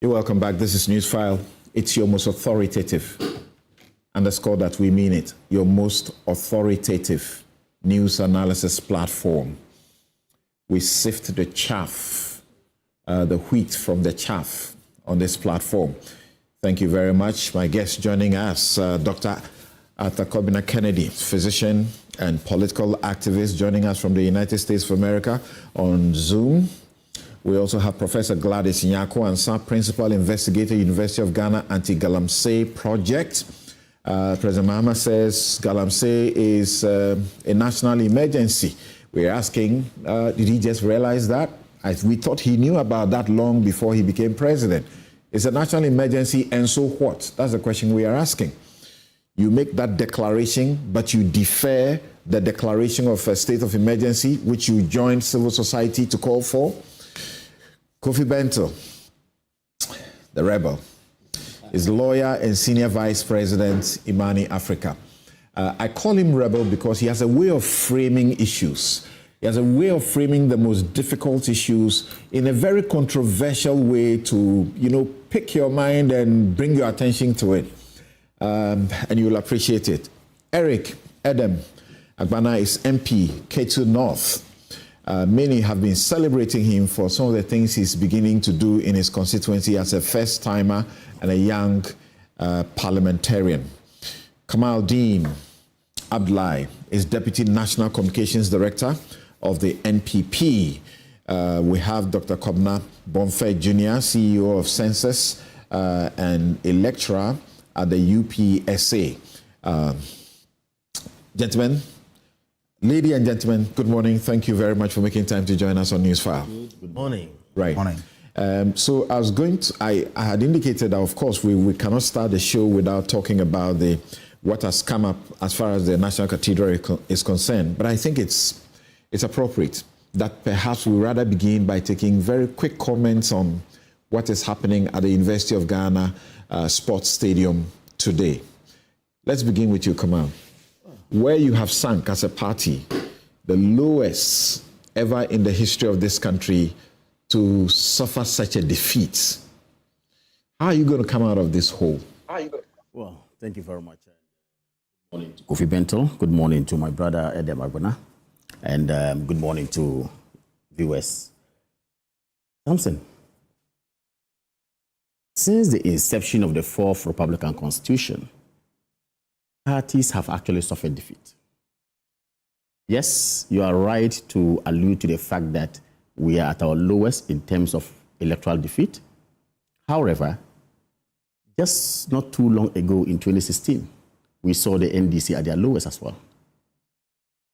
You're welcome back. This is Newsfile. It's your most authoritative, underscore that we mean it, your most authoritative news analysis platform. We sift the chaff, the wheat from the chaff on this platform. Thank you very much. My guest joining us, Dr. Arthur Kennedy, physician and political activist, joining us from the United States of America on Zoom. We also have Professor Gladys Nyako Ansah, Principal Investigator, University of Ghana Anti-Galamsey Project. President Mahama says Galamsey is a national emergency. We're asking, did he just realize that? We thought he knew about that long before he became president. It's a national emergency, and so what? That's the question we are asking. You make that declaration, but you defer the declaration of a state of emergency, which you joined civil society to call for. Kofi Bentil, the rebel, is lawyer and senior vice president, Imani Africa. I call him rebel because he has a way of framing issues. He has a way of framing the most difficult issues in a very controversial way to, pick your mind and bring your attention to it. And you'll appreciate it. Eric Edem Agbana is MP, K2 North. Many have been celebrating him for some of the things he's beginning to do in his constituency as a first-timer and a young parliamentarian. Kamaldeen Abdullahi is Deputy National Communications Director of the NPP. We have Dr. Kobna Bonfe Jr., CEO of Census and a lecturer at the UPSA. Gentlemen, ladies and gentlemen, good morning. Thank you very much for making time to join us on Newsfile. Good morning. Right. Morning. So I was going to, I had indicated that, of course, we cannot start the show without talking about what has come up as far as the National Cathedral is concerned. But I think it's appropriate that perhaps we rather begin by taking very quick comments on what is happening at the University of Ghana Sports Stadium today. Let's begin with you, Kamal. Where you have sunk as a party, the lowest ever in the history of this country to suffer such a defeat. How are you going to come out of this hole? Well, thank you very much. Good morning to Kofi Bentil. Good morning to my brother Edem Agbana. And good morning to viewers. Samson, since the inception of the Fourth Republican Constitution, parties have actually suffered defeat. Yes, you are right to allude to the fact that we are at our lowest in terms of electoral defeat. However, just not too long ago in 2016, we saw the NDC at their lowest as well.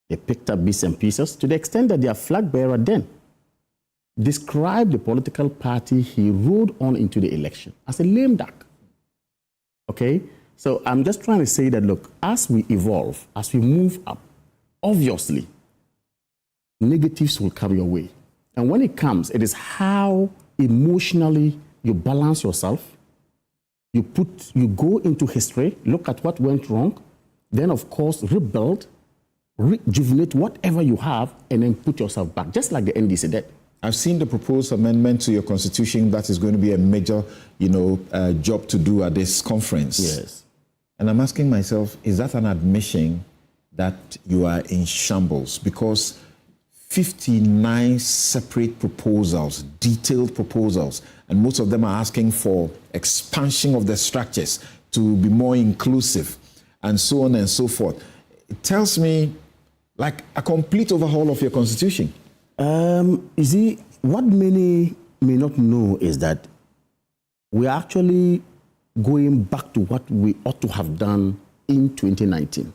They picked up bits and pieces to the extent that their flag bearer then described the political party he rode on into the election as a lame duck. Okay? So I'm just trying to say that, look, as we evolve, as we move up, obviously, negatives will come your way. And when it comes, it is how emotionally you balance yourself. You go into history, look at what went wrong, then, of course, rebuild, rejuvenate whatever you have, and then put yourself back, just like the NDC did. I've seen the proposed amendment to your constitution that is going to be a major, job to do at this conference. Yes. And I'm asking myself, is that an admission that you are in shambles? Because 59 separate proposals, detailed proposals, and most of them are asking for expansion of the structures to be more inclusive, and so on and so forth. It tells me like a complete overhaul of your constitution. You see, what many may not know is that we are actually going back to what we ought to have done in 2019.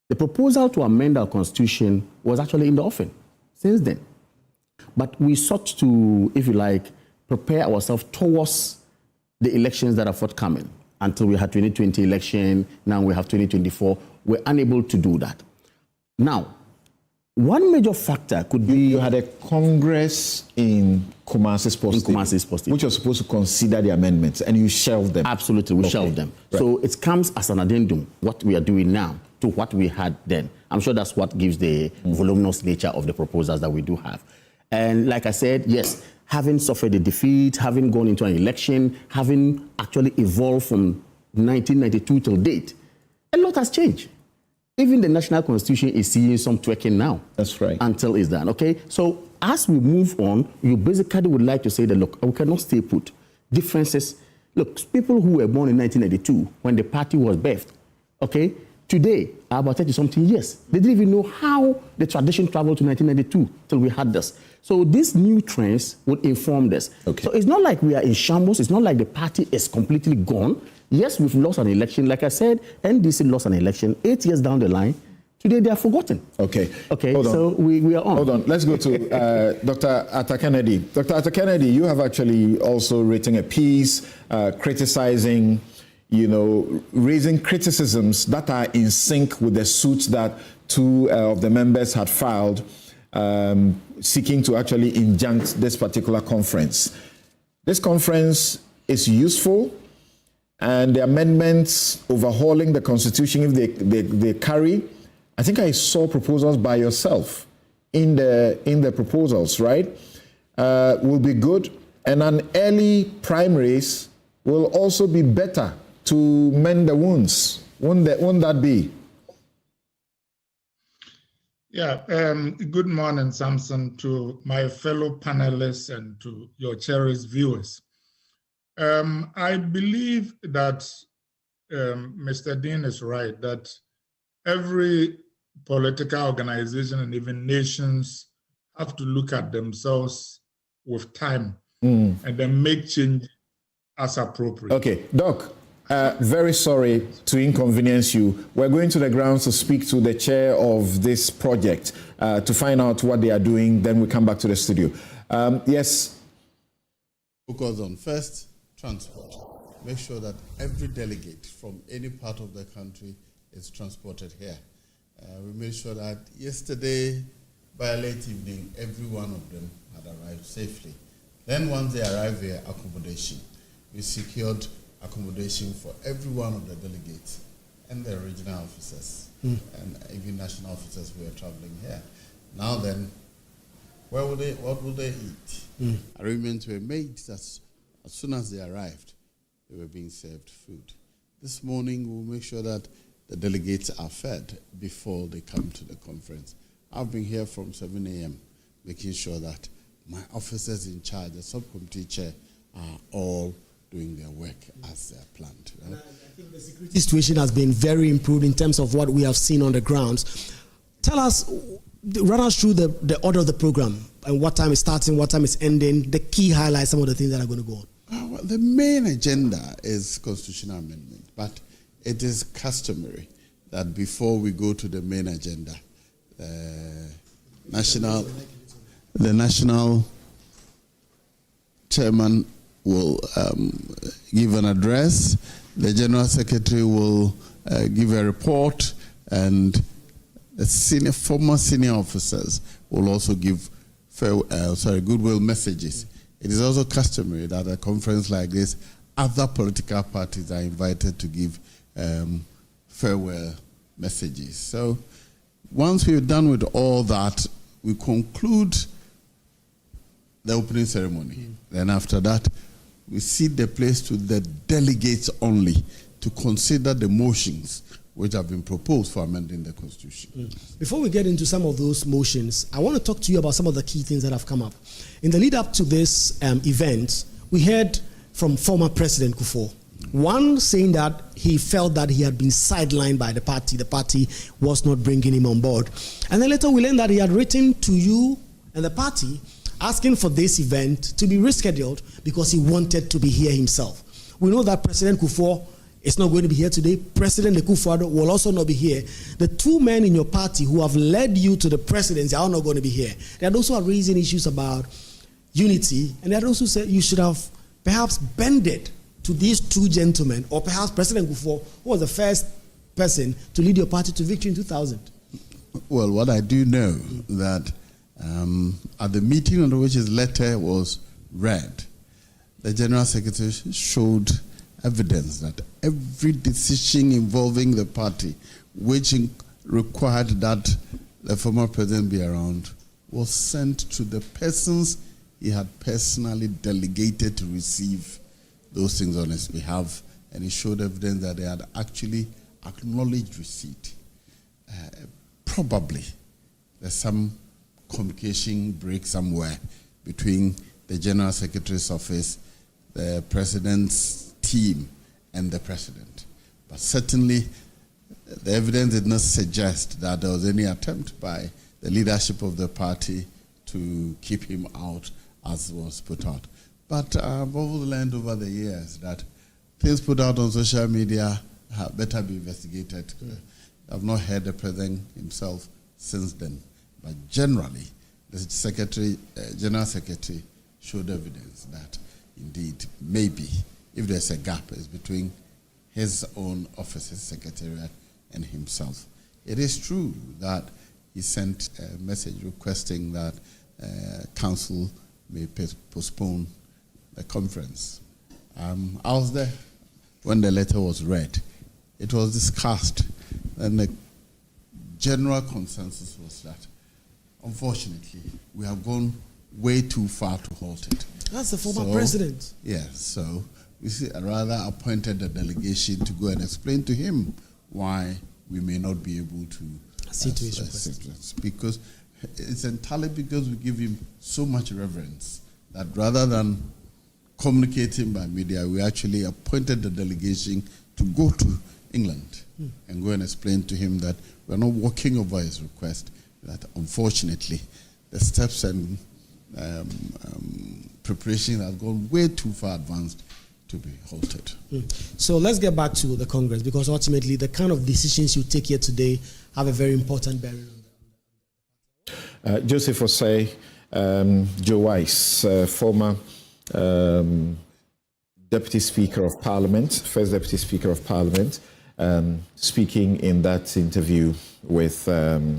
The proposal to amend our constitution was actually in the offing since then. But we sought to, if you like, prepare ourselves towards the elections that are forthcoming. Until we had 2020 election, now we have 2024. We're unable to do that. Now, one major factor could be... You had a Congress in Kumasi Sports Stadium, which was supposed to consider the amendments, and you shelved them. Absolutely, we shelved them. Right. So it comes as an addendum, what we are doing now, to what we had then. I'm sure that's what gives the voluminous nature of the proposals that we do have. And like I said, yes, having suffered a defeat, having gone into an election, having actually evolved from 1992 till date, a lot has changed. Even the national constitution is seeing some tweaking now. That's right. Until it's done, okay? So as we move on, you basically would like to say that, look, we cannot stay put. Differences, look, people who were born in 1992, when the party was birthed, okay, today are about 30-something years. They didn't even know how the tradition traveled to 1992 till we had this. So these new trends would inform this. Okay. So it's not like we are in shambles. It's not like the party is completely gone. Yes, we've lost an election. Like I said, NDC lost an election 8 years down the line. Today, they are forgotten. Okay. Okay, Hold on. so we are on. Hold on. Let's go to Dr. Atta Kennedy. Dr. Atta Kennedy, you have actually also written a piece criticizing, raising criticisms that are in sync with the suits that two of the members had filed, seeking to actually injunct this particular conference. This conference is useful, and the amendments overhauling the Constitution, if they carry, I think I saw proposals by yourself in the proposals, right? Will be good, and an early primaries will also be better to mend the wounds. Won't that be? Yeah. Good morning, Samson, to my fellow panelists and to your cherished viewers. I believe that Mr. Dean is right, that every political organization and even nations have to look at themselves with time and then make change as appropriate. Okay, Doc, very sorry to inconvenience you. We're going to the grounds to speak to the chair of this project to find out what they are doing. Then we come back to the studio. Yes. Focus on first, transport. Make sure that every delegate from any part of the country is transported here. We made sure that yesterday, by late evening, every one of them had arrived safely. Then once they arrived here, accommodation. We secured accommodation for every one of the delegates and the regional officers and even national officers who are traveling here. Now then, what will they eat? Arrangements were made that as soon as they arrived, they were being served food. This morning, we'll make sure that the delegates are fed before they come to the conference. I've been here from 7 a.m., making sure that my officers in charge, the subcommittee chair, are all doing their work as they're planned. Right? I think the security situation has been very improved in terms of what we have seen on the grounds. Tell us, run us through the order of the program and what time it's starting, what time it's ending, the key highlights, some of the things that are going to go on. Well, the main agenda is constitutional amendment, but it is customary that before we go to the main agenda, the national chairman will give an address, the general secretary will give a report, and the former senior officers will also give goodwill messages. It is also customary that at a conference like this, other political parties are invited to give farewell messages. So once we're done with all that, we conclude the opening ceremony. Then after that, we cede the place to the delegates only to consider the motions which have been proposed for amending the Constitution. Before we get into some of those motions, I want to talk to you about some of the key things that have come up. In the lead up to this event, we heard from former President Kufuor. One saying that he felt that he had been sidelined by the party was not bringing him on board. And then later we learned that he had written to you and the party asking for this event to be rescheduled because he wanted to be here himself. We know that President Kufuor is not going to be here today. President Akufo-Addo will also not be here. The two men in your party who have led you to the presidency are not going to be here. They had also raising issues about unity, and they had also said you should have perhaps bended to these two gentlemen, or perhaps President Kufuor, who was the first person to lead your party to victory in 2000. Well, what I do know that at the meeting on which his letter was read, the General Secretary showed evidence that every decision involving the party, which required that the former president be around, was sent to the persons he had personally delegated to receive those things on his behalf, and he showed evidence that they had actually acknowledged receipt. Probably there's some communication break somewhere between the General Secretary's office, the President's team, and the President. But certainly, the evidence did not suggest that there was any attempt by the leadership of the party to keep him out, as was put out. But I've also learned over the years that things put out on social media better be investigated. I've not heard the President himself since then. But generally, the General Secretary showed evidence that indeed, maybe, if there's a gap, it's between his own office's secretariat and himself. It is true that he sent a message requesting that council may postpone the conference. I was there when the letter was read. It was discussed, and the general consensus was that, unfortunately, we have gone way too far to halt it. That's the former president. Yes, so we rather appointed a delegation to go and explain to him why we may not be able to see to his request. Because it's entirely because we give him so much reverence that rather than communicating by media, we actually appointed the delegation to go to England and go and explain to him that we're not walking over his request, that unfortunately the steps and preparation have gone way too far advanced to be halted. So let's get back to the Congress, because ultimately the kind of decisions you take here today have a very important bearing on that. Joseph Osei, Joe Weiss, former Deputy Speaker of Parliament, first Deputy Speaker of Parliament, speaking in that interview with Kweku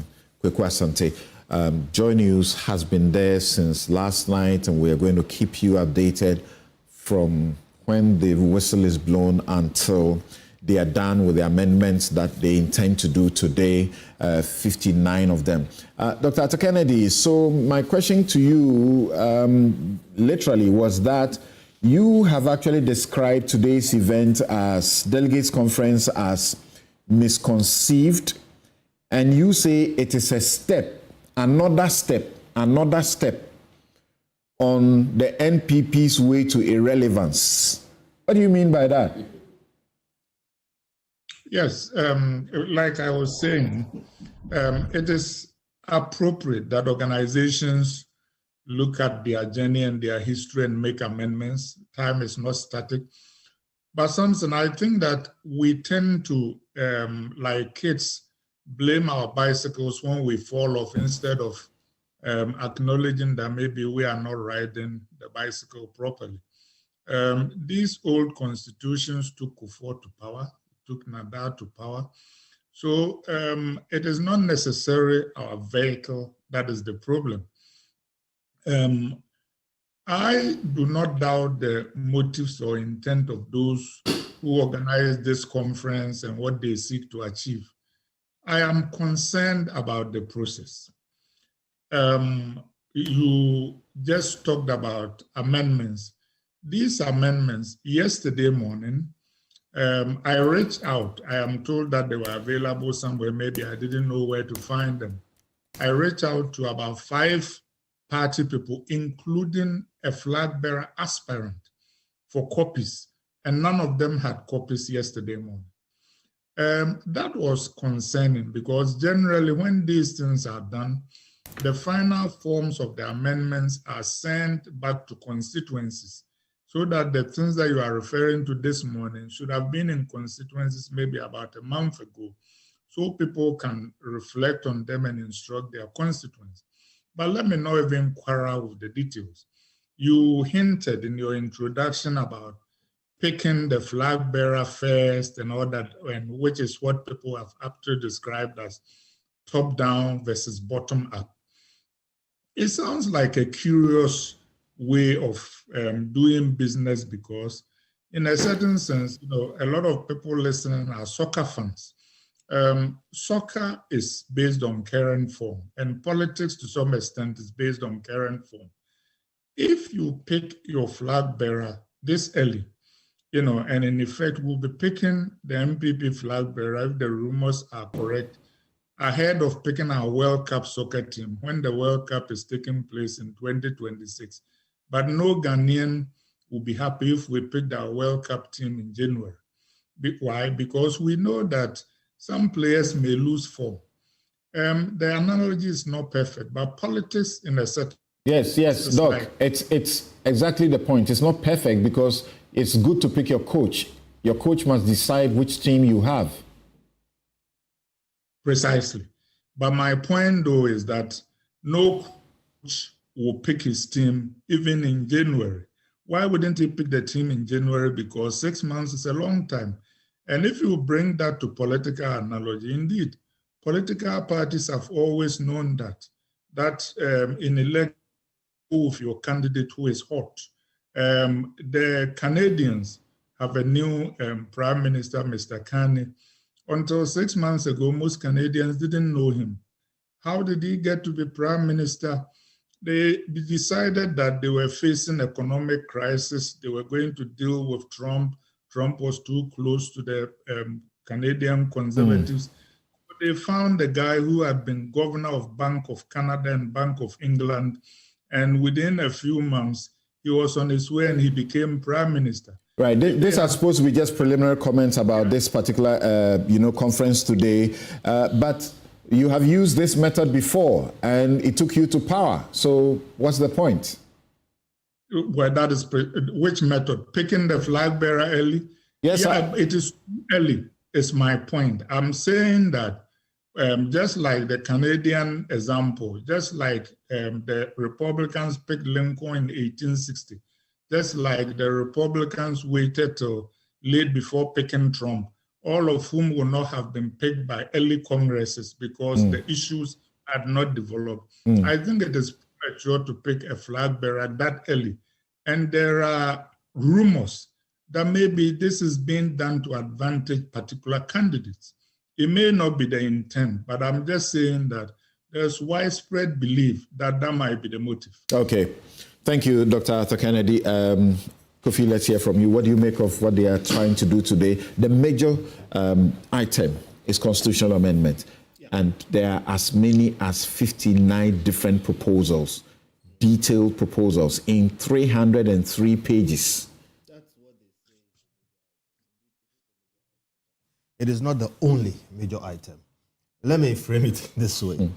Asante. Joy News has been there since last night, and we are going to keep you updated from when the whistle is blown until they are done with the amendments that they intend to do today, 59 of them. Dr. Atta Kennedy, so my question to you literally was that you have actually described today's event as Delegates Conference as misconceived, and you say it is a step, another step on the NPP's way to irrelevance. What do you mean by that? Yes, like I was saying, it is appropriate that organizations look at their journey and their history and make amendments. Time is not static. But Samson, I think that we tend to, like kids, blame our bicycles when we fall off instead of acknowledging that maybe we are not riding the bicycle properly. These old constitutions took Kufuor to power, took Nada to power. So it is not necessarily our vehicle that is the problem. I do not doubt the motives or intent of those who organize this conference and what they seek to achieve. I am concerned about the process. You just talked about amendments. These amendments, yesterday morning, I reached out. I am told that they were available somewhere. Maybe I didn't know where to find them. I reached out to about 5 party people, including a flag bearer aspirant, for copies, and none of them had copies yesterday morning. That was concerning, because generally when these things are done, the final forms of the amendments are sent back to constituencies, so that the things that you are referring to this morning should have been in constituencies maybe about a month ago, so people can reflect on them and instruct their constituents. But let me not even quarrel with the details. You hinted in your introduction about picking the flag bearer first and all that, and which is what people have aptly described as top down versus bottom up. It sounds like a curious way of doing business, because in a certain sense, you know, a lot of people listening are soccer fans. Soccer is based on current form, and politics to some extent is based on current form. if you pick your flag bearer this early, and in effect, we'll be picking the MPP flag bearer, if the rumors are correct, ahead of picking our World Cup soccer team when the World Cup is taking place in 2026. But no Ghanaian will be happy if we picked our World Cup team in January. Why? Because we know that some players may lose form. The analogy is not perfect, but politics in a certain Yes, Doc, it's exactly the point. It's not perfect because it's good to pick your coach. Your coach must decide which team you have. Precisely. But my point, though, is that no coach will pick his team even in January. Why wouldn't he pick the team in January? Because 6 months is a long time. And if you bring that to political analogy, indeed, political parties have always known that in election, with your candidate who is hot. The Canadians have a new Prime Minister, Mr. Carney. Until 6 months ago, most Canadians didn't know him. How did he get to be Prime Minister? They decided that they were facing economic crisis. They were going to deal with Trump. Trump was too close to the Canadian Conservatives. They found a guy who had been governor of Bank of Canada and Bank of England. And within a few months, he was on his way and he became Prime Minister. Right. This are supposed to be just preliminary comments about this particular, conference today. But you have used this method before, and it took you to power. So what's the point? Well, that is which method? Picking the flag bearer early? Yes, it is early. Is my point. I'm saying that. Just like the Canadian example, just like the Republicans picked Lincoln in 1860, just like the Republicans waited till late before picking Trump, all of whom will not have been picked by early Congresses because the issues had not developed. I think it is premature to pick a flag bearer that early. And there are rumors that maybe this is being done to advantage particular candidates. It may not be the intent, but I'm just saying that there's widespread belief that that might be the motive. Okay. Thank you, Dr. Arthur Kennedy. Kofi, let's hear from you. What do you make of what they are trying to do today? The major item is constitutional amendment, and there are as many as 59 different proposals, detailed proposals in 303 pages. It is not the only major item. Let me frame it this way.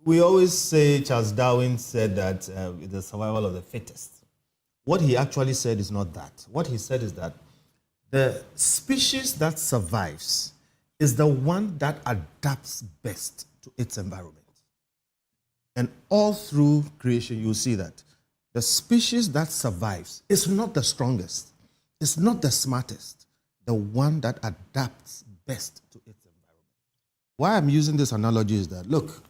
We always say Charles Darwin said that it's the survival of the fittest. What he actually said is not that. What he said is that the species that survives is the one that adapts best to its environment. And all through creation, you'll see that the species that survives is not the strongest, it's not the smartest, the one that adapts best to its environment. Why I'm using this analogy is that, look,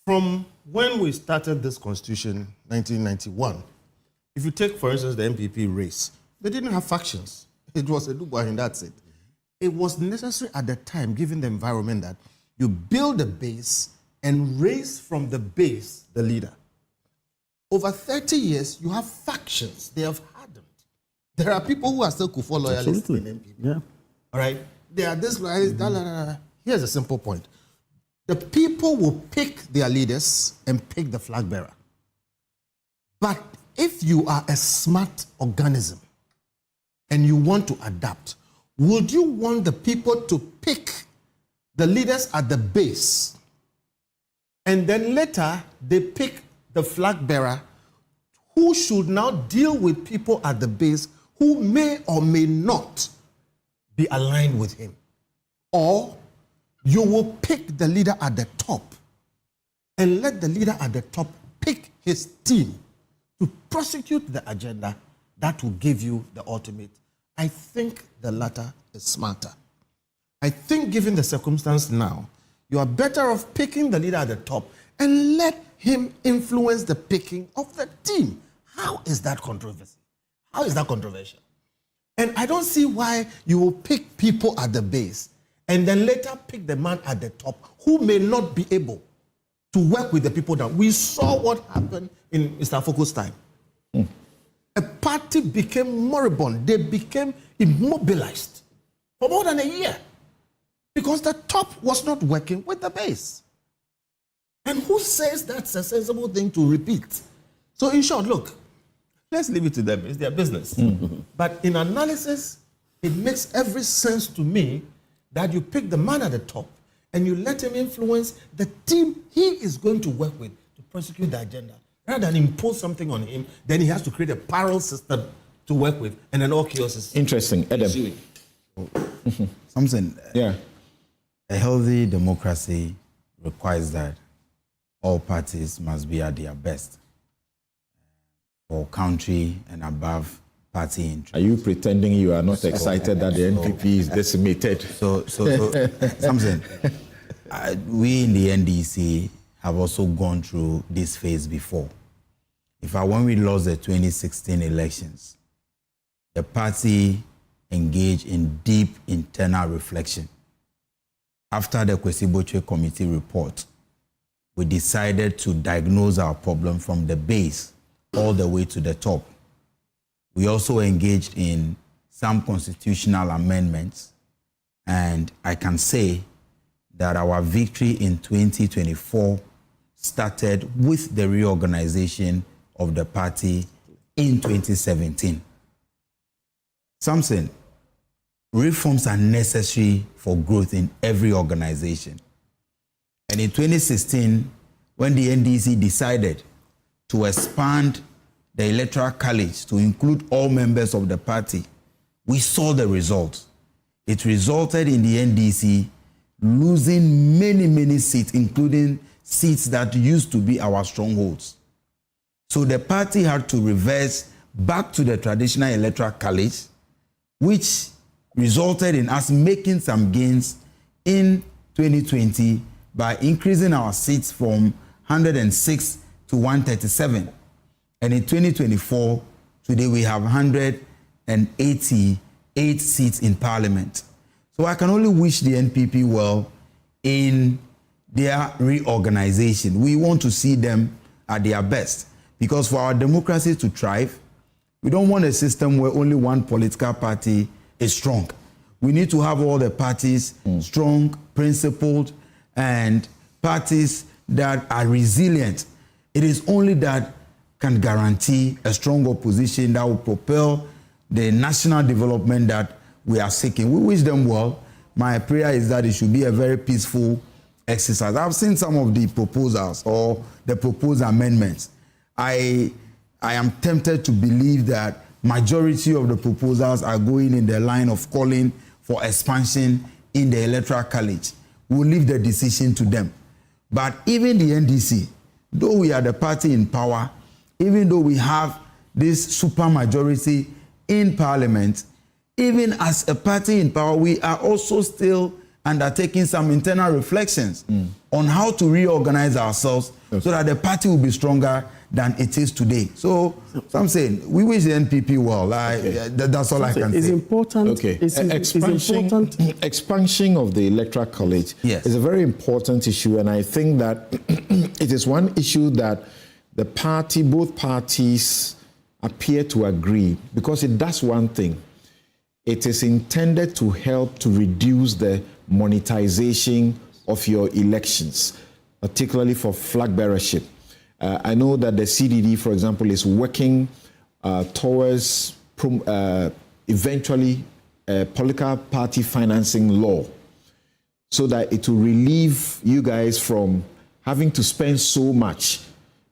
from when we started this constitution, 1991, if you take, for instance, the MPP race, they didn't have factions. It was a Dubai and that's it. It was necessary at the time, given the environment, that you build a base and raise from the base the leader. Over 30 years, you have factions. They have hardened. There are people who are still Kufuor loyalists in MPP. Yeah. All right? They are this, Here's a simple point. The people will pick their leaders and pick the flag bearer. But if you are a smart organism and you want to adapt, would you want the people to pick the leaders at the base and then later they pick the flag bearer who should now deal with people at the base who may or may not be aligned with him? Or you will pick the leader at the top and let the leader at the top pick his team to prosecute the agenda that will give you the ultimate. I think the latter is smarter. I think given the circumstance now, you are better off picking the leader at the top and let him influence the picking of the team. How is that controversy? How is that controversial? And I don't see why you will pick people at the base and then later pick the man at the top who may not be able to work with the people down. We saw what happened in Mr. Foko's time. a party became moribund. They became immobilized for more than a year because the top was not working with the base. And who says that's a sensible thing to repeat? So in short, look, let's leave it to them. It's their business. But in analysis, it makes every sense to me that you pick the man at the top and you let him influence the team he is going to work with to prosecute the agenda. Rather than impose something on him, then he has to create a parallel system to work with, and then all chaos is Interesting. Adam. Something. Yeah. A healthy democracy requires that all parties must be at their best for country and above party interest. Are you pretending you are not excited that the NPP is decimated? So something. We in the NDC have also gone through this phase before. When we lost the 2016 elections, the party engaged in deep internal reflection. After the Kwesi Botwe Committee report, we decided to diagnose our problem from the base all the way to the top. We also engaged in some constitutional amendments, and I can say that our victory in 2024 started with the reorganization of the party in 2017. Something, reforms are necessary for growth in every organization. And in 2016, when the NDC decided to expand the Electoral College to include all members of the party, we saw the results. It resulted in the NDC losing many seats, including seats that used to be our strongholds. So the party had to reverse back to the traditional Electoral College, which resulted in us making some gains in 2020 by increasing our seats from 106 to 137. And in 2024, today we have 188 seats in Parliament. So I can only wish the NPP well in their reorganization. We want to see them at their best, because for our democracy to thrive, we don't want a system where only one political party is strong. We need to have all the parties strong, principled, and parties that are resilient. It is only that can guarantee a strong opposition that will propel the national development that we are seeking. We wish them well. My prayer is that it should be a very peaceful exercise. I've seen some of the proposals or the proposed amendments. I am tempted to believe that majority of the proposals are going in the line of calling for expansion in the Electoral College. We'll leave the decision to them. But even the NDC, though we are the party in power, even though we have this super majority in Parliament, even as a party in power, we are also still undertaking some internal reflections on how to reorganize ourselves so that the party will be stronger than it is today. So I'm saying we wish the NPP well. That's all I can say. It's important. Okay. It's important. Expansion of the Electoral College is a very important issue, and I think that it is one issue that both parties appear to agree, because it does one thing. It is intended to help to reduce the monetization of your elections, particularly for flag bearership. I know that the CDD, for example, is working towards eventually a political party financing law, so that it will relieve you guys from having to spend so much,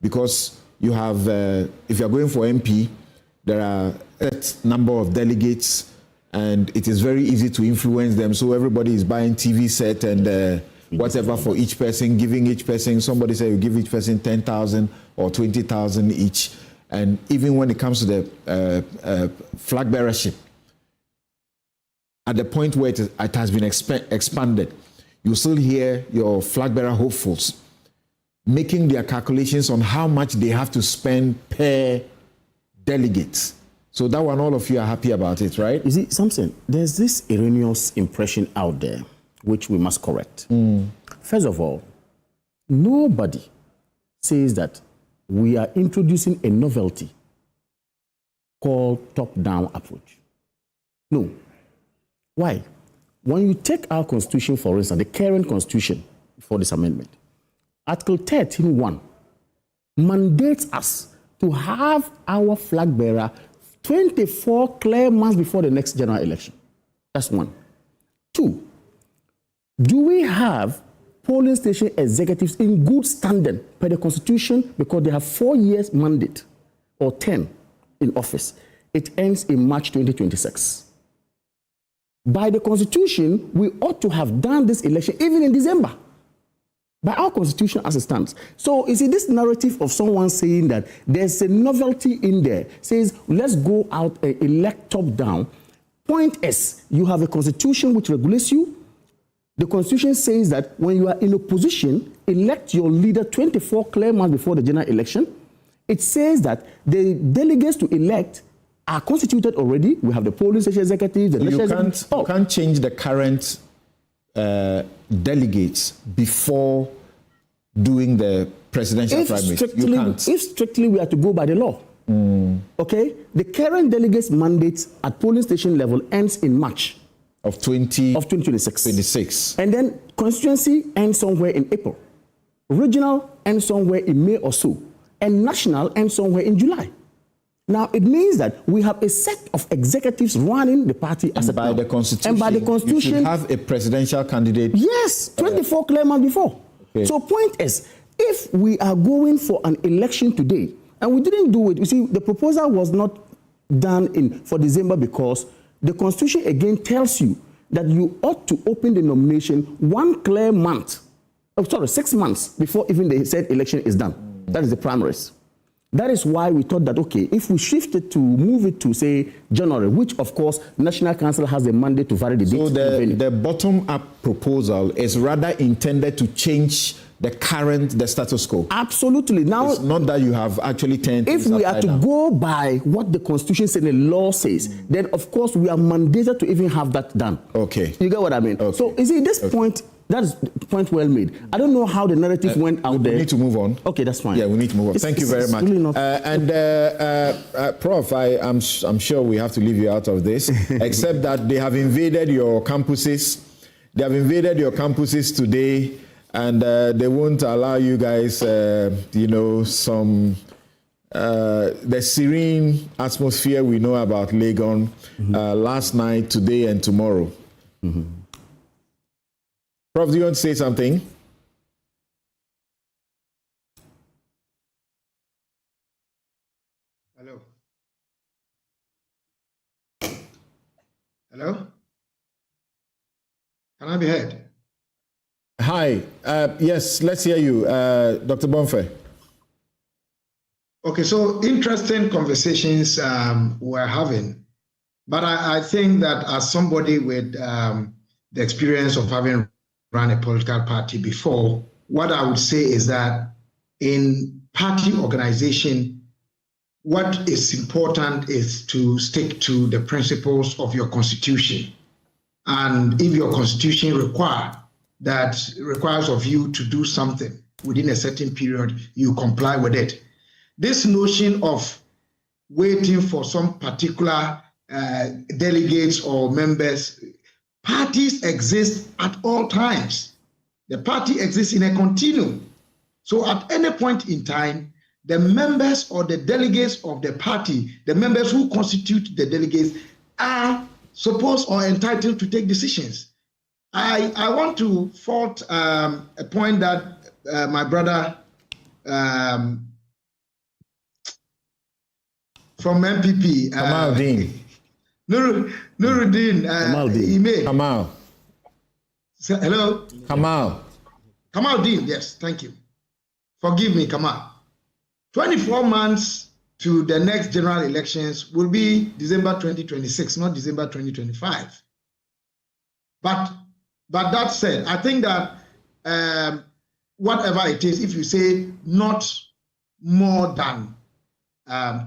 because you have, if you're going for MP, there are a set number of delegates, and it is very easy to influence them. So everybody is buying TV set and whatever for each person, giving each person, somebody said you give each person 10,000 or 20,000 each. And even when it comes to the flag bearership, at the point where it has been expanded, you still hear your flag bearer hopefuls making their calculations on how much they have to spend per delegate. So that one, all of you are happy about it, right? You see, something, there's this erroneous impression out there, which we must correct. First of all, nobody says that we are introducing a novelty called top-down approach. No. Why? When you take our constitution, for instance, the current constitution for this amendment, Article 13.1 mandates us to have our flag bearer 24 clear months before the next general election. That's one. Two, do we have polling station executives in good standing per the Constitution because they have 4 years mandate or 10 in office? It ends in March 2026. By the Constitution, we ought to have done this election even in December. By our Constitution as it stands. So, you see, this narrative of someone saying that there's a novelty in there, says, let's go out and elect top-down. Point is, you have a Constitution which regulates you. The Constitution says that when you are in opposition, elect your leader 24 clear months before the general election. It says that the delegates to elect are constituted already. We have the polling station executives. You can't change the current delegates before doing the presidential primaries. You can't. If strictly we are to go by the law, okay, the current delegates' mandate at polling station level ends in March of 2026. 26. And then constituency ends somewhere in April. Regional ends somewhere in May or so. And national ends somewhere in July. Now, it means that we have a set of executives running the party as by the Constitution. And by the Constitution, you should have a presidential candidate. Yes, 24 clear months before. Okay. So, point is, if we are going for an election today, and we didn't do it, you see, the proposal was not done for December because the Constitution again tells you that you ought to open the nomination 1 clear month, 6 months before even the said election is done. That is the primaries. That is why we thought that, okay, if we shift it to move it to, say, January, which, of course, National Council has a mandate to vary the date. So the bottom-up proposal is rather intended to change the status quo. Absolutely. Now, it's not that you have actually turned. If we are to go by what the Constitution says and the law says, then, of course, we are mandated to even have that done. Okay. You get what I mean? Okay. So, you see, this point... That is the point well made. I don't know how the narrative went out there. We need to move on. Okay, that's fine. Yeah, we need to move on. Thank you very much. Really Prof, I'm sure we have to leave you out of this, except that they have invaded your campuses. They have invaded your campuses today, and they won't allow you guys, some... the serene atmosphere we know about Legon last night, today, and tomorrow. Prof, do you want to say something? Hello? Hello? Can I be heard? Hi. Yes, let's hear you. Dr. Bonfe. Okay, so interesting conversations we're having. But I think that as somebody with the experience of having run a political party before, what I would say is that in party organization, what is important is to stick to the principles of your constitution. And if your constitution requires of you to do something within a certain period, you comply with it. This notion of waiting for some particular delegates or members, parties exist at all times. The party exists in a continuum. So at any point in time, the members or the delegates of the party, the members who constitute the delegates, are supposed or entitled to take decisions. I want to fault a point that my brother from MPP, Nuruddin, he made. Kamal. Hello? Kamal Dean, yes, thank you. Forgive me, Kamal. 24 months to the next general elections will be December 2026, not December 2025. But that said, I think that whatever it is, if you say not more than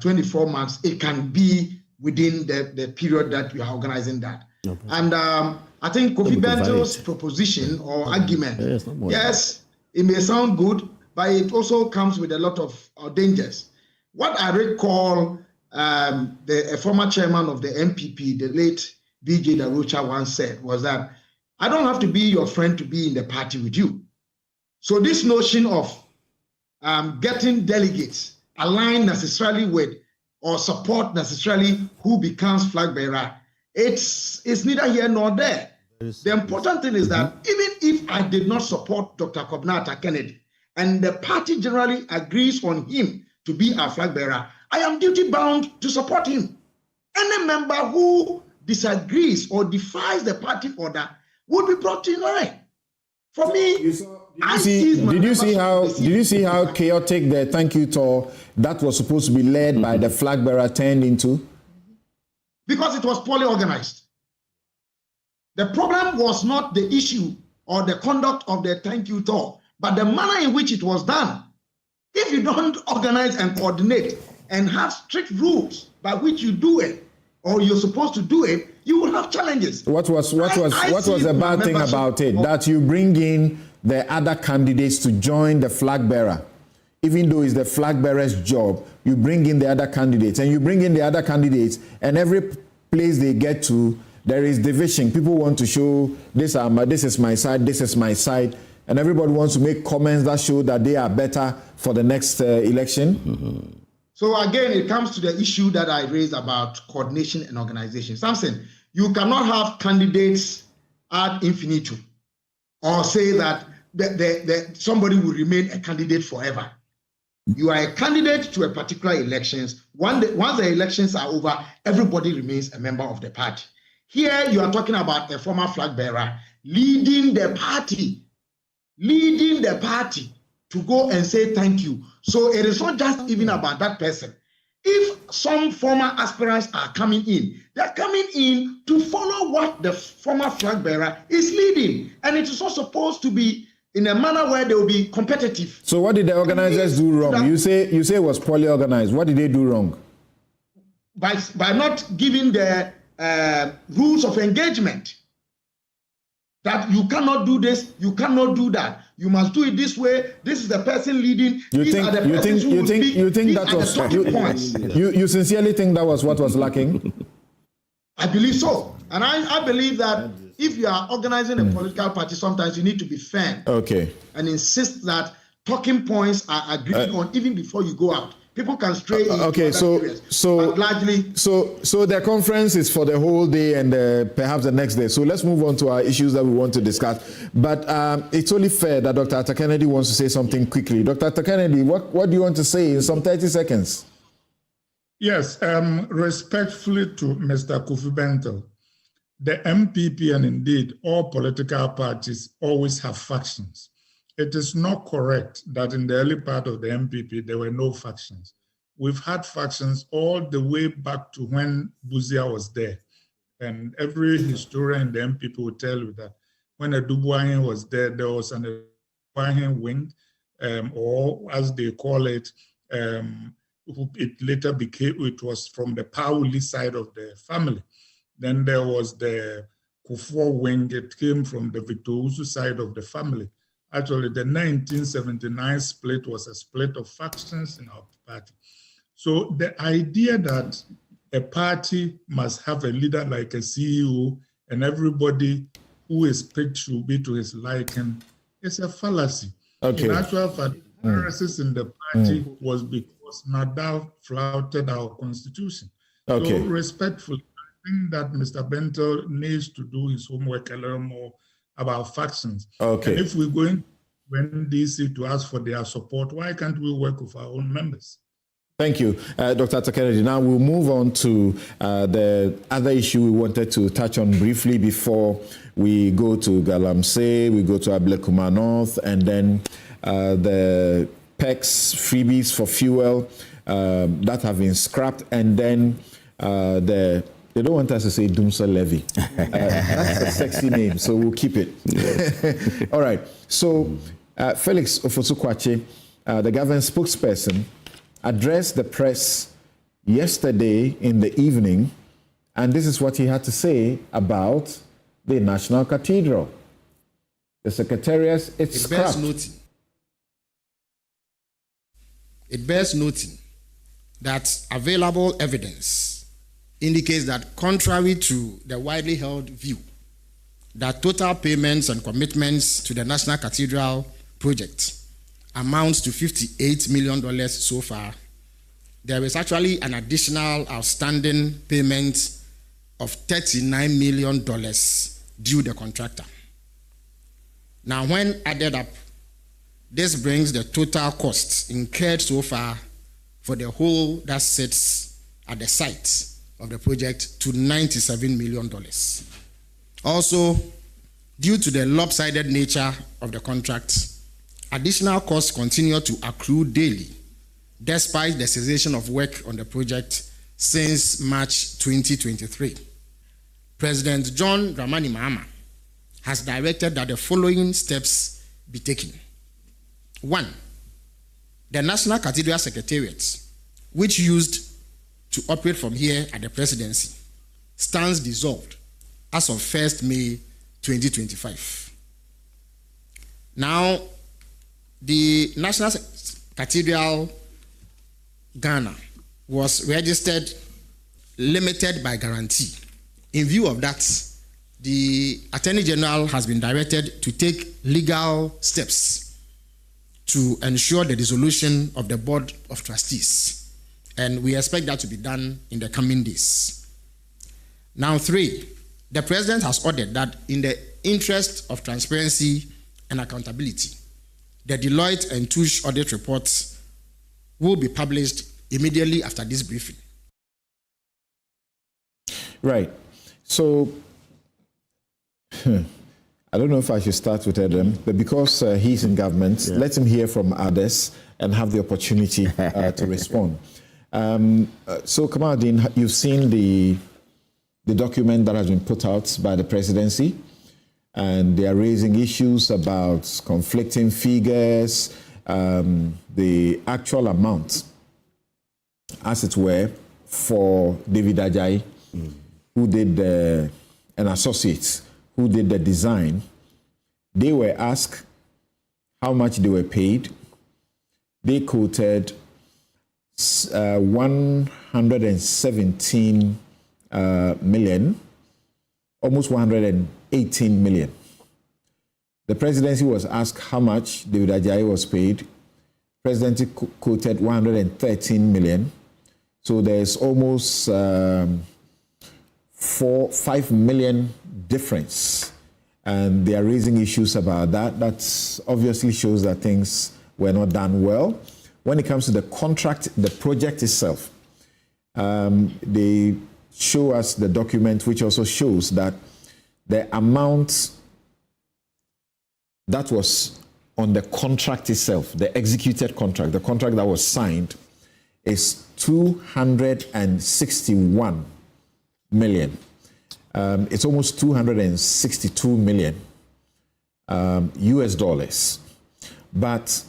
24 months, it can be within the period that you are organizing that. Okay. And I think Kofi Bento's proposition or argument, yes, it may sound good, but it also comes with a lot of dangers. What I recall a former chairman of the MPP, the late B.J. Darocha, once said was that I don't have to be your friend to be in the party with you. So this notion of getting delegates aligned necessarily with or support necessarily who becomes flag bearer, it's neither here nor there. The important thing is that even if I did not support Dr. Kobna Kennedy and the party generally agrees on him to be our flag bearer, I am duty bound to support him. Any member who disagrees or defies the party order would be brought in line. For me, did you see how chaotic the thank you tour that was supposed to be led by the flag bearer turned into? Because it was poorly organized. The problem was not the issue or the conduct of the thank you tour, but the manner in which it was done. If you don't organize and coordinate and have strict rules by which you do it, or you're supposed to do it, you will have challenges. What was the bad thing about it? That you bring in the other candidates to join the flag bearer. Even though it's the flag bearer's job, you bring in the other candidates, and and every place they get to, there is division. People want to show this is my side, and everybody wants to make comments that show that they are better for the next election. Mm-hmm. So again, it comes to the issue that I raised about coordination and organization. Samson, you cannot have candidates ad infinitum or say that somebody will remain a candidate forever. You are a candidate to a particular elections. Once the elections are over, everybody remains a member of the party. Here you are talking about a former flag bearer leading the party to go and say thank you. So it is not just even about that person. If some former aspirants are coming in, they're coming in to follow what the former flag bearer is leading. And it is not supposed to be in a manner where they will be competitive. So what did the organizers do wrong? You say it was poorly organized. What did they do wrong? By not giving the rules of engagement. That you cannot do this, you cannot do that. You must do it this way. This is the person leading. You sincerely think that was what was lacking? I believe so. And I believe that if you are organizing a political party, sometimes you need to be firm. Okay. And insist that talking points are agreed on even before you go out. People can stray into okay, so largely. So the conference is for the whole day and perhaps the next day. So let's move on to our issues that we want to discuss. But it's only fair that Dr. Kennedy wants to say something quickly. Dr. Kennedy, what do you want to say in some 30 seconds? Yes, respectfully to Mr. Kofi Bentel, the MPP and indeed all political parties always have factions. It is not correct that in the early part of the MPP, there were no factions. We've had factions all the way back to when Buzia was there. And every historian in the MPP will tell you that when a Dubois was there, there was an Dubois wing, or as they call it, it later became, it was from the Pauli side of the family. Then there was the Kufuor wing, it came from the Victor Usu side of the family. Actually, the 1979 split was a split of factions in our party. So the idea that a party must have a leader like a CEO and everybody who is picked should be to his liking is a fallacy. Okay. In actual fact, the crisis in the party was because Nadal flouted our constitution. Okay. So respectfully, I think that Mr. Bentel needs to do his homework a little more about factions. Okay. And if we're going to NDC to ask for their support, why can't we work with our own members? Thank you, Dr. Kennedy. Now we'll move on to the other issue we wanted to touch on briefly before we go to Galamsey, we go to Ablekuma North, and then the PECs, freebies for fuel that have been scrapped, and then they don't want us to say Dumsa Levy. That's a sexy name, so we'll keep it. Yes. All right. So Felix Ofosu-Kwakye, the government spokesperson, addressed the press yesterday in the evening, and this is what he had to say about the National Cathedral. The Secretariat, it's scrapped. It bears noting that available evidence indicates that, contrary to the widely held view that total payments and commitments to the National Cathedral project amounts to $58 million so far, there is actually an additional outstanding payment of $39 million due the contractor. Now, when added up, this brings the total costs incurred so far for the whole that sits at the site of the project to $97 million. Also, due to the lopsided nature of the contract, additional costs continue to accrue daily, despite the cessation of work on the project since March 2023. President John Dramani Mahama has directed that the following steps be taken. 1. The National Cathedral Secretariat, which used to operate from here at the presidency, stands dissolved as of 1st May 2025. Now, the National Cathedral Ghana was registered limited by guarantee. In view of that, the Attorney General has been directed to take legal steps to ensure the dissolution of the Board of Trustees, and we expect that to be done in the coming days. Now, 3, the President has ordered that in the interest of transparency and accountability, the Deloitte and Touche audit reports will be published immediately after this briefing. Right. So, I don't know if I should start with Adam, but because he's in government, let him hear from others and have the opportunity to respond. So, Kamaldeen, you've seen the document that has been put out by the presidency, and they are raising issues about conflicting figures, the actual amount, as it were, for David Ajayi, who did and associates who did the design. They were asked how much they were paid. They quoted 117 million, almost 118 million. The presidency was asked how much David Ajayi was paid. Presidency quoted 113 million. So there's almost 5 million difference. And they are raising issues about that. That obviously shows that things were not done well. When it comes to the contract, the project itself, they show us the document which also shows that the amount that was on the contract itself, the executed contract, the contract that was signed, is 261 million. It's almost 262 million US dollars. But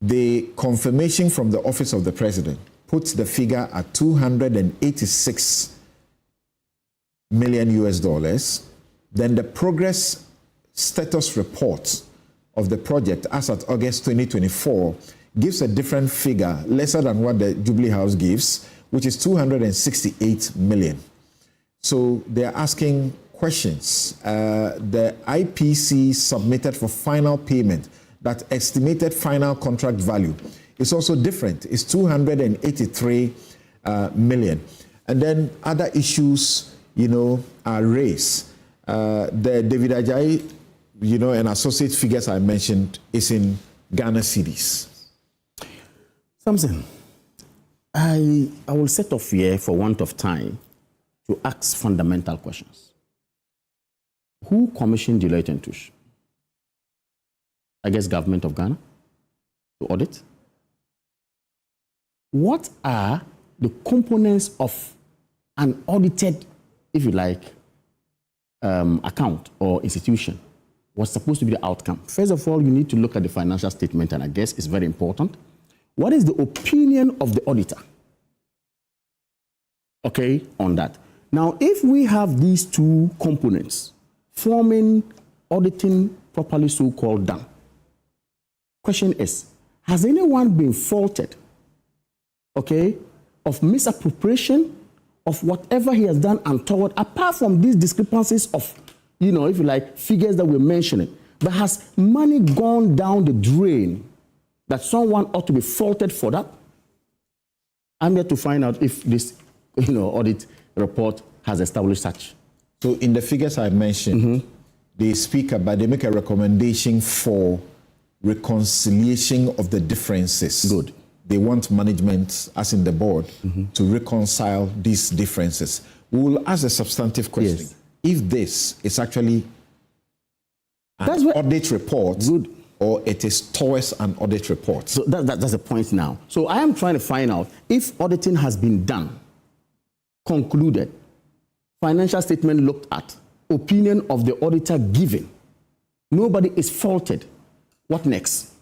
the confirmation from the Office of the President puts the figure at 286 million US dollars. Then the progress status report of the project as at August 2024 gives a different figure, lesser than what the Jubilee House gives, which is 268 million. So they're asking questions. The IPC submitted for final payment, that estimated final contract value is also different. It's 283 million. And then other issues, are raised. The David Ajayi, and associate figures I mentioned is in Ghana cedis. Samson, I will set off here for want of time to ask fundamental questions. Who commissioned Deloitte and Touche? I guess government of Ghana to audit. What are the components of an audited, if you like, account or institution? What's supposed to be the outcome? First of all, you need to look at the financial statement, and I guess it's very important. What is the opinion of the auditor? Okay, on that. Now, if we have these two components forming auditing properly so-called done, question is, has anyone been faulted okay, of misappropriation of whatever he has done untoward, apart from these discrepancies of, if you like, figures that we're mentioning. But has money gone down the drain that someone ought to be faulted for that? I'm here to find out if this, audit report has established such. So in the figures I mentioned, they speak about, they make a recommendation for reconciliation of the differences. Good. They want management, as in the board, to reconcile these differences. We will ask a substantive question. Yes. If this is actually That's an what- audit report, Good. or it is towards an audit report. So that's the point now. So I am trying to find out if auditing has been done, concluded, financial statement looked at, opinion of the auditor given. Nobody is faulted. What next?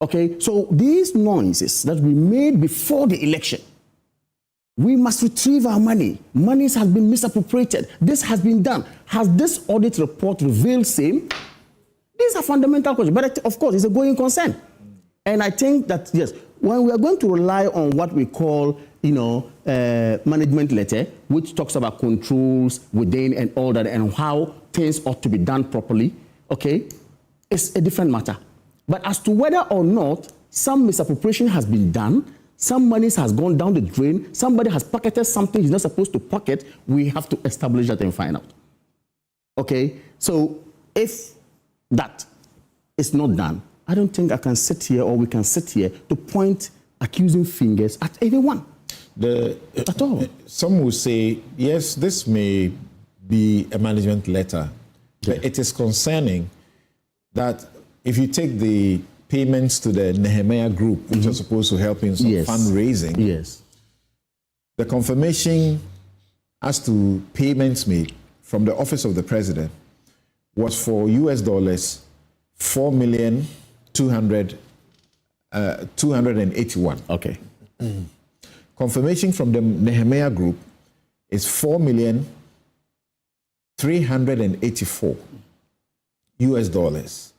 Okay, so these noises that we made before the election, we must retrieve our money. Monies have been misappropriated. This has been done. Has this audit report revealed same? These are fundamental questions, but of course, it's a going concern. And I think that, yes, when we are going to rely on what we call, management letter, which talks about controls within and all that, and how things ought to be done properly, okay, it's a different matter. But as to whether or not some misappropriation has been done, some money has gone down the drain, somebody has pocketed something he's not supposed to pocket, we have to establish that and find out. Okay, so if that is not done, I don't think I can sit here, or we can sit here to point accusing fingers at anyone. At all. Some will say, yes, this may be a management letter, but it is concerning that if you take the payments to the Nehemiah Group, which are supposed to help in some fundraising, Yes. the confirmation as to payments made from the Office of the President was for $4,281,281. Okay. Confirmation from the Nehemiah Group is $4,384 US.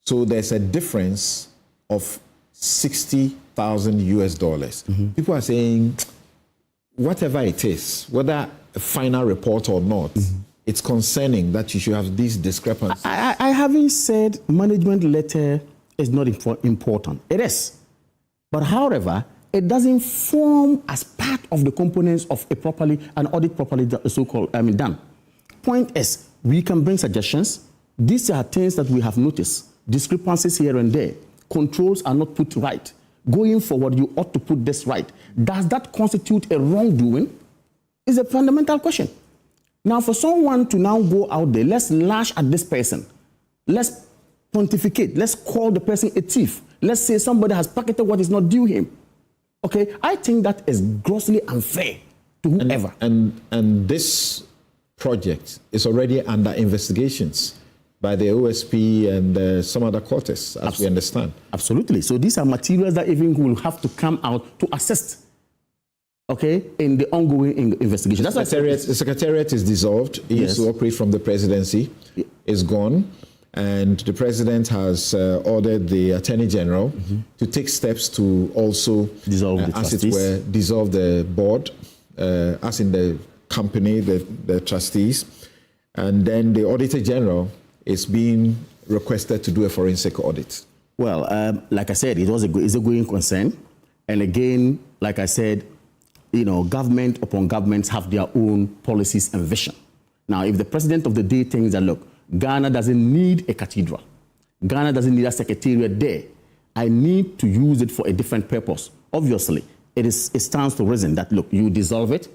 So there's a difference of $60,000 US. People are saying, whatever it is, whether a final report or not, it's concerning that you should have these discrepancies. I haven't said management letter is not important. It is. But however, it doesn't form as part of the components of an audit properly done. Point is, we can bring suggestions. These are things that we have noticed. Discrepancies here and there. Controls are not put right. Going forward, you ought to put this right. Does that constitute a wrongdoing? Is a fundamental question. Now, for someone to now go out there, let's lash at this person. Let's pontificate. Let's call the person a thief. Let's say somebody has pocketed what is not due him. Okay, I think that is grossly unfair to whoever. And this project is already under investigations by the OSP and some other quarters, as we understand. Absolutely. So these are materials that even will have to come out to assist, okay, in the ongoing investigation. That's The Secretariat is dissolved. It used to operate from the presidency. It's gone. And the president has ordered the Attorney General to take steps to also, dissolve the trustees. dissolve the board, as in the company, the trustees. And then the Auditor General is being requested to do a forensic audit. Well, like I said, it's a going concern. And again, like I said, government upon governments have their own policies and vision. Now, if the president of the day thinks that, look, Ghana doesn't need a cathedral, Ghana doesn't need a secretariat there, I need to use it for a different purpose. Obviously, it stands to reason that, look, you dissolve it,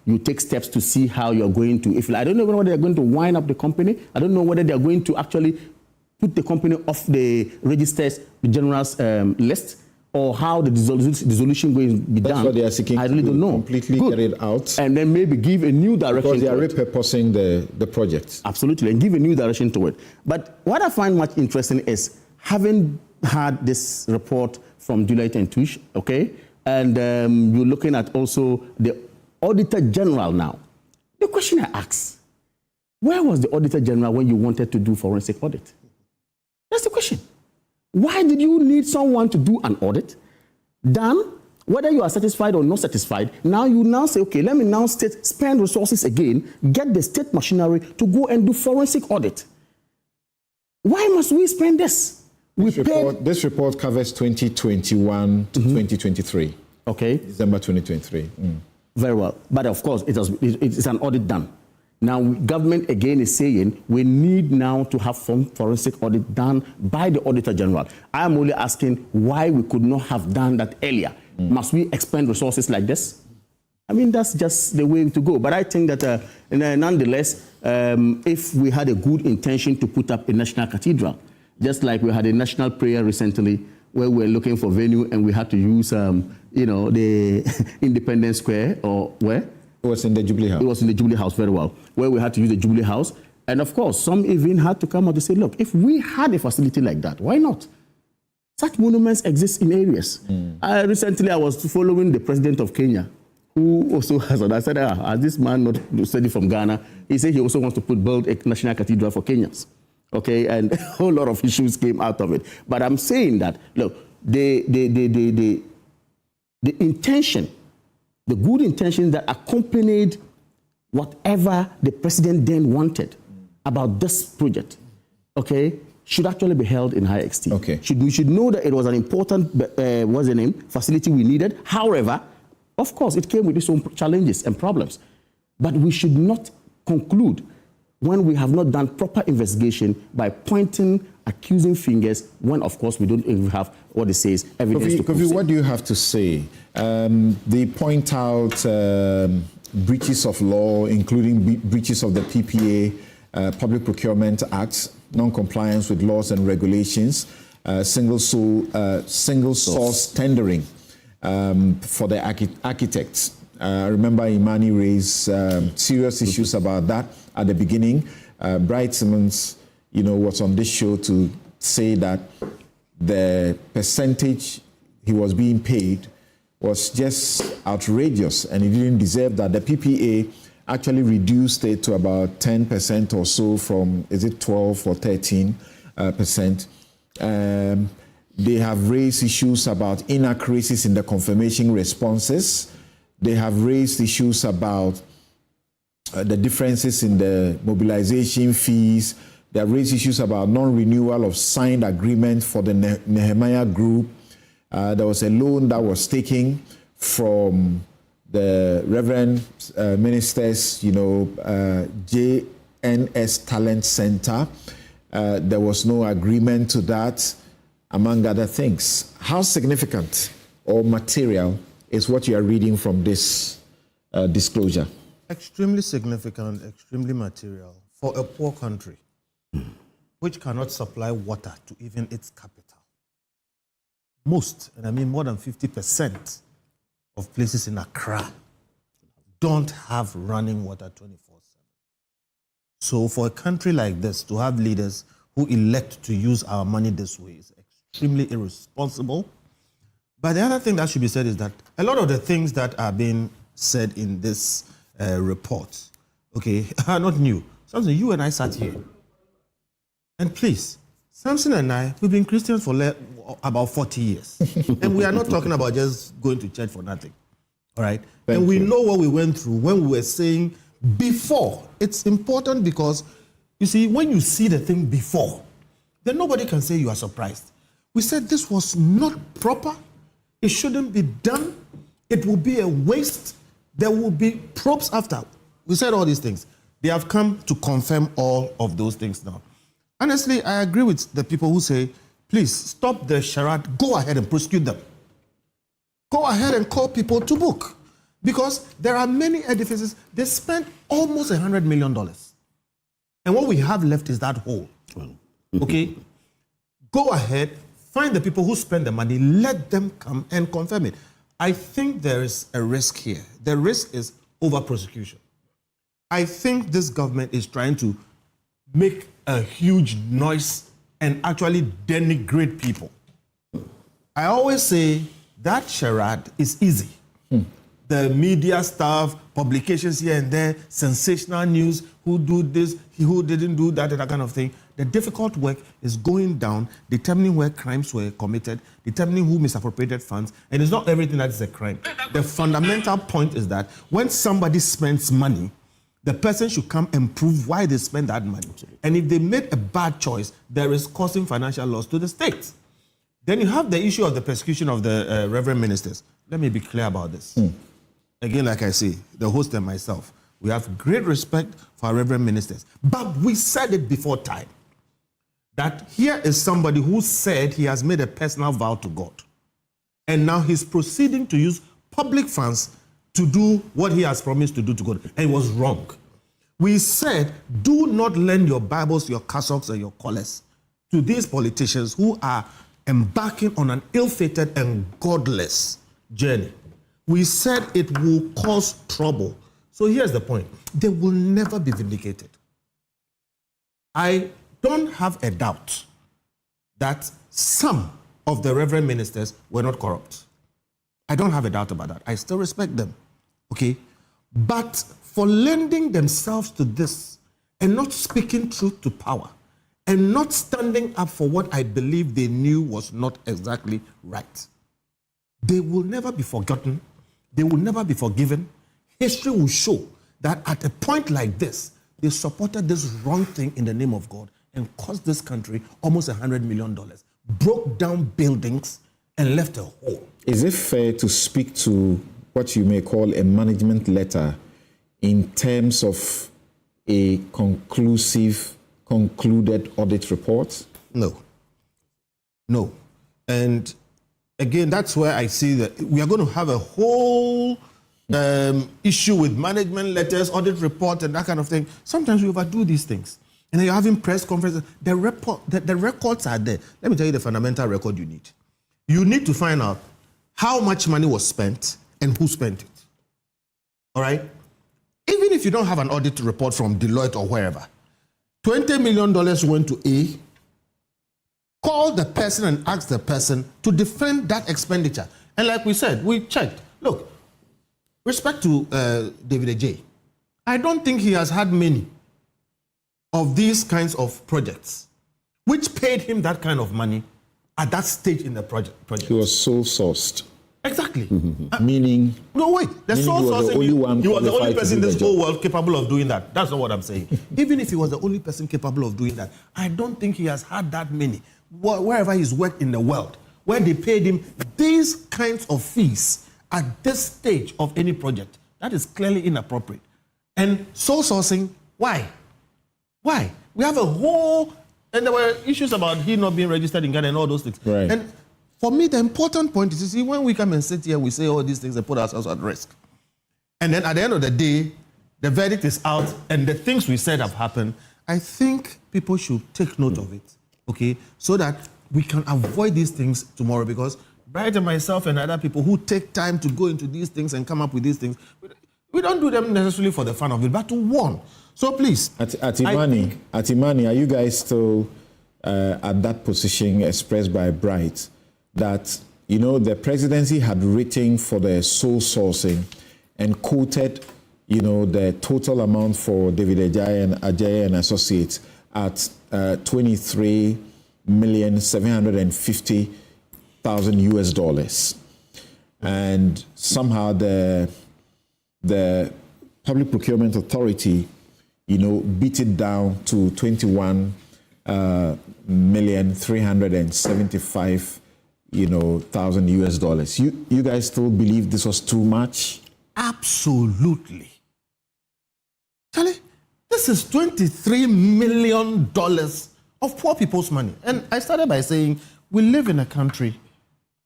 you take steps to see how you're going to, I don't know whether they're going to wind up the company, I don't know whether they're going to actually put the company off the registrars general's list, or how the dissolution going to be done. That's what they are seeking. I really don't know. Completely get it out. And then maybe give a new direction. Because they are to it. repurposing the project. Absolutely, and give a new direction to it. But what I find much interesting is having had this report from Deloitte and Touche, okay, and you're looking at also the Auditor General now. The question I ask, where was the Auditor General when you wanted to do forensic audit? That's the question. Why did you need someone to do an audit done Whether you are satisfied or not satisfied, now you now say, okay, let me now spend resources again, get the state machinery to go and do forensic audit. Why must we spend this? This report covers 2021 to 2023. Okay. December 2023. Very well. But of course, it's an audit done. Now, government again is saying we need now to have some forensic audit done by the Auditor General. I am only asking why we could not have done that earlier. Must we expend resources like this? I mean, that's just the way to go. But I think that nonetheless, if we had a good intention to put up a national cathedral, just like we had a national prayer recently where we were looking for venue and we had to use, the Independence Square or where? It was in the Jubilee House. It was in the Jubilee House, very well, where we had to use the Jubilee House. And of course, some even had to come out to say, look, if we had a facility like that, why not? Such monuments exist in areas. Recently, I was following the president of Kenya, who also has, and I said, has this man not studied from Ghana? He said he also wants to build a national cathedral for Kenyans. Okay, and a whole lot of issues came out of it. But I'm saying that, look, the intention, the good intention that accompanied whatever the president then wanted about this project, okay, should actually be held in high esteem. Okay. We should know that it was an important, what's the name, facility we needed. However, of course, it came with its own challenges and problems. But we should not conclude when we have not done proper investigation by pointing, accusing fingers, when, of course, we don't even have what it says, evidence to prove. Kofi, what do you have to say? They point out breaches of law, including breaches of the PPA, Public Procurement Act, non-compliance with laws and regulations, single source tendering for the architects. I remember Imani raised serious issues about that at the beginning. Bright Simmons, was on this show to say that the percentage he was being paid was just outrageous and he didn't deserve that. The PPA actually reduced it to about 10% or so from, is it 12 or 13%? They have raised issues about inaccuracies in the confirmation responses. They have raised issues about the differences in the mobilization fees. They have raised issues about non-renewal of signed agreement for the Nehemiah Group. There was a loan that was taken from the Reverend Minister's, JNS Talent Center. There was no agreement to that, among other things. How significant or material is what you are reading from this disclosure? Extremely significant, extremely material for a poor country which cannot supply water to even its capital. Most, and I mean more than 50% of places in Accra don't have running water 24/7. So for a country like this to have leaders who elect to use our money this way is extremely irresponsible. But the other thing that should be said is that a lot of the things that are being said in this report, okay, are not new. Samson, you and I sat here. And please, Samson and I, we've been Christians for about 40 years. And we are not talking about just going to church for nothing. All right? And we know what we went through when we were saying before. It's important because, you see, when you see the thing before, then nobody can say you are surprised. We said this was not proper. It shouldn't be done. It will be a waste. There will be probes after. We said all these things. They have come to confirm all of those things now. Honestly, I agree with the people who say, please stop the charade. Go ahead and prosecute them. Go ahead and call people to book. Because there are many edifices, they spent almost $100 million. And what we have left is that hole. Okay? Go ahead, find the people who spend the money, let them come and confirm it. I think there is a risk here. The risk is over-prosecution. I think this government is trying to make a huge noise and actually denigrate people. I always say that charade is easy. the media stuff, publications here and there, sensational news, who do this, who didn't do that, and that kind of thing. The difficult work is going down, determining where crimes were committed, determining who misappropriated funds, and it's not everything that is a crime. The fundamental point is that when somebody spends money, the person should come and prove why they spend that money. And if they made a bad choice, there is causing financial loss to the state. Then you have the issue of the persecution of the reverend ministers. Let me be clear about this. Again, like I say, the host and myself, we have great respect for our reverend ministers. But we said it before time, that here is somebody who said he has made a personal vow to God. And now he's proceeding to use public funds to do what he has promised to do to God. And it was wrong. We said, do not lend your Bibles, your cassocks, and your collars to these politicians who are embarking on an ill-fated and godless journey. We said it will cause trouble. So here's the point. They will never be vindicated. I don't have a doubt that some of the reverend ministers were not corrupt. I don't have a doubt about that. I still respect them. Okay? But for lending themselves to this and not speaking truth to power and not standing up for what I believe they knew was not exactly right, they will never be forgotten. They will never be forgiven. History will show that at a point like this, they supported this wrong thing in the name of God and cost this country almost $100 million, broke down buildings and left a hole. Is it fair to speak to what you may call a management letter in terms of a concluded audit report? No. And again, that's where I see that we are going to have a whole issue with management letters, audit report, and that kind of thing. Sometimes we overdo these things. And then you're having press conferences. The records are there. Let me tell you the fundamental record you need. You need to find out how much money was spent and who spent it. All right? Even if you don't have an audit report from Deloitte or wherever, $20 million went to A, call the person and ask the person to defend that expenditure. And like we said, we checked. Look, respect to David J. I don't think he has had many of these kinds of projects which paid him that kind of money at that stage in the project. He was sole sourced. Exactly. Meaning, no, wait. The sole sourcing, he was the only person in this whole world capable of doing that. That's not what I'm saying. Even if he was the only person capable of doing that, I don't think he has had that many. Wherever he's worked in the world, where they paid him these kinds of fees at this stage of any project, that is clearly inappropriate. And sole sourcing, why? Why? We have a whole, and there were issues about he not being registered in Ghana and all those things. Right. And for me, the important point is, you see, when we come and sit here, we say all these things and put ourselves at risk. And then at the end of the day, the verdict is out and the things we said have happened. I think people should take note of it, okay? So that we can avoid these things tomorrow, because Bright and myself and other people who take time to go into these things and come up with these things, we don't do them necessarily for the fun of it, but to warn. So please. Atimani, are you guys still at that position expressed by Bright that, you know, the presidency had written for the sole sourcing and quoted, you know, the total amount for David Ajay and Associates at $23,750,000 US, and somehow the Public Procurement Authority, you know, beat it down to $21,375,000 US. You guys still believe this was too much? Absolutely. Charlie, this is $23 million of poor people's money. And I started by saying we live in a country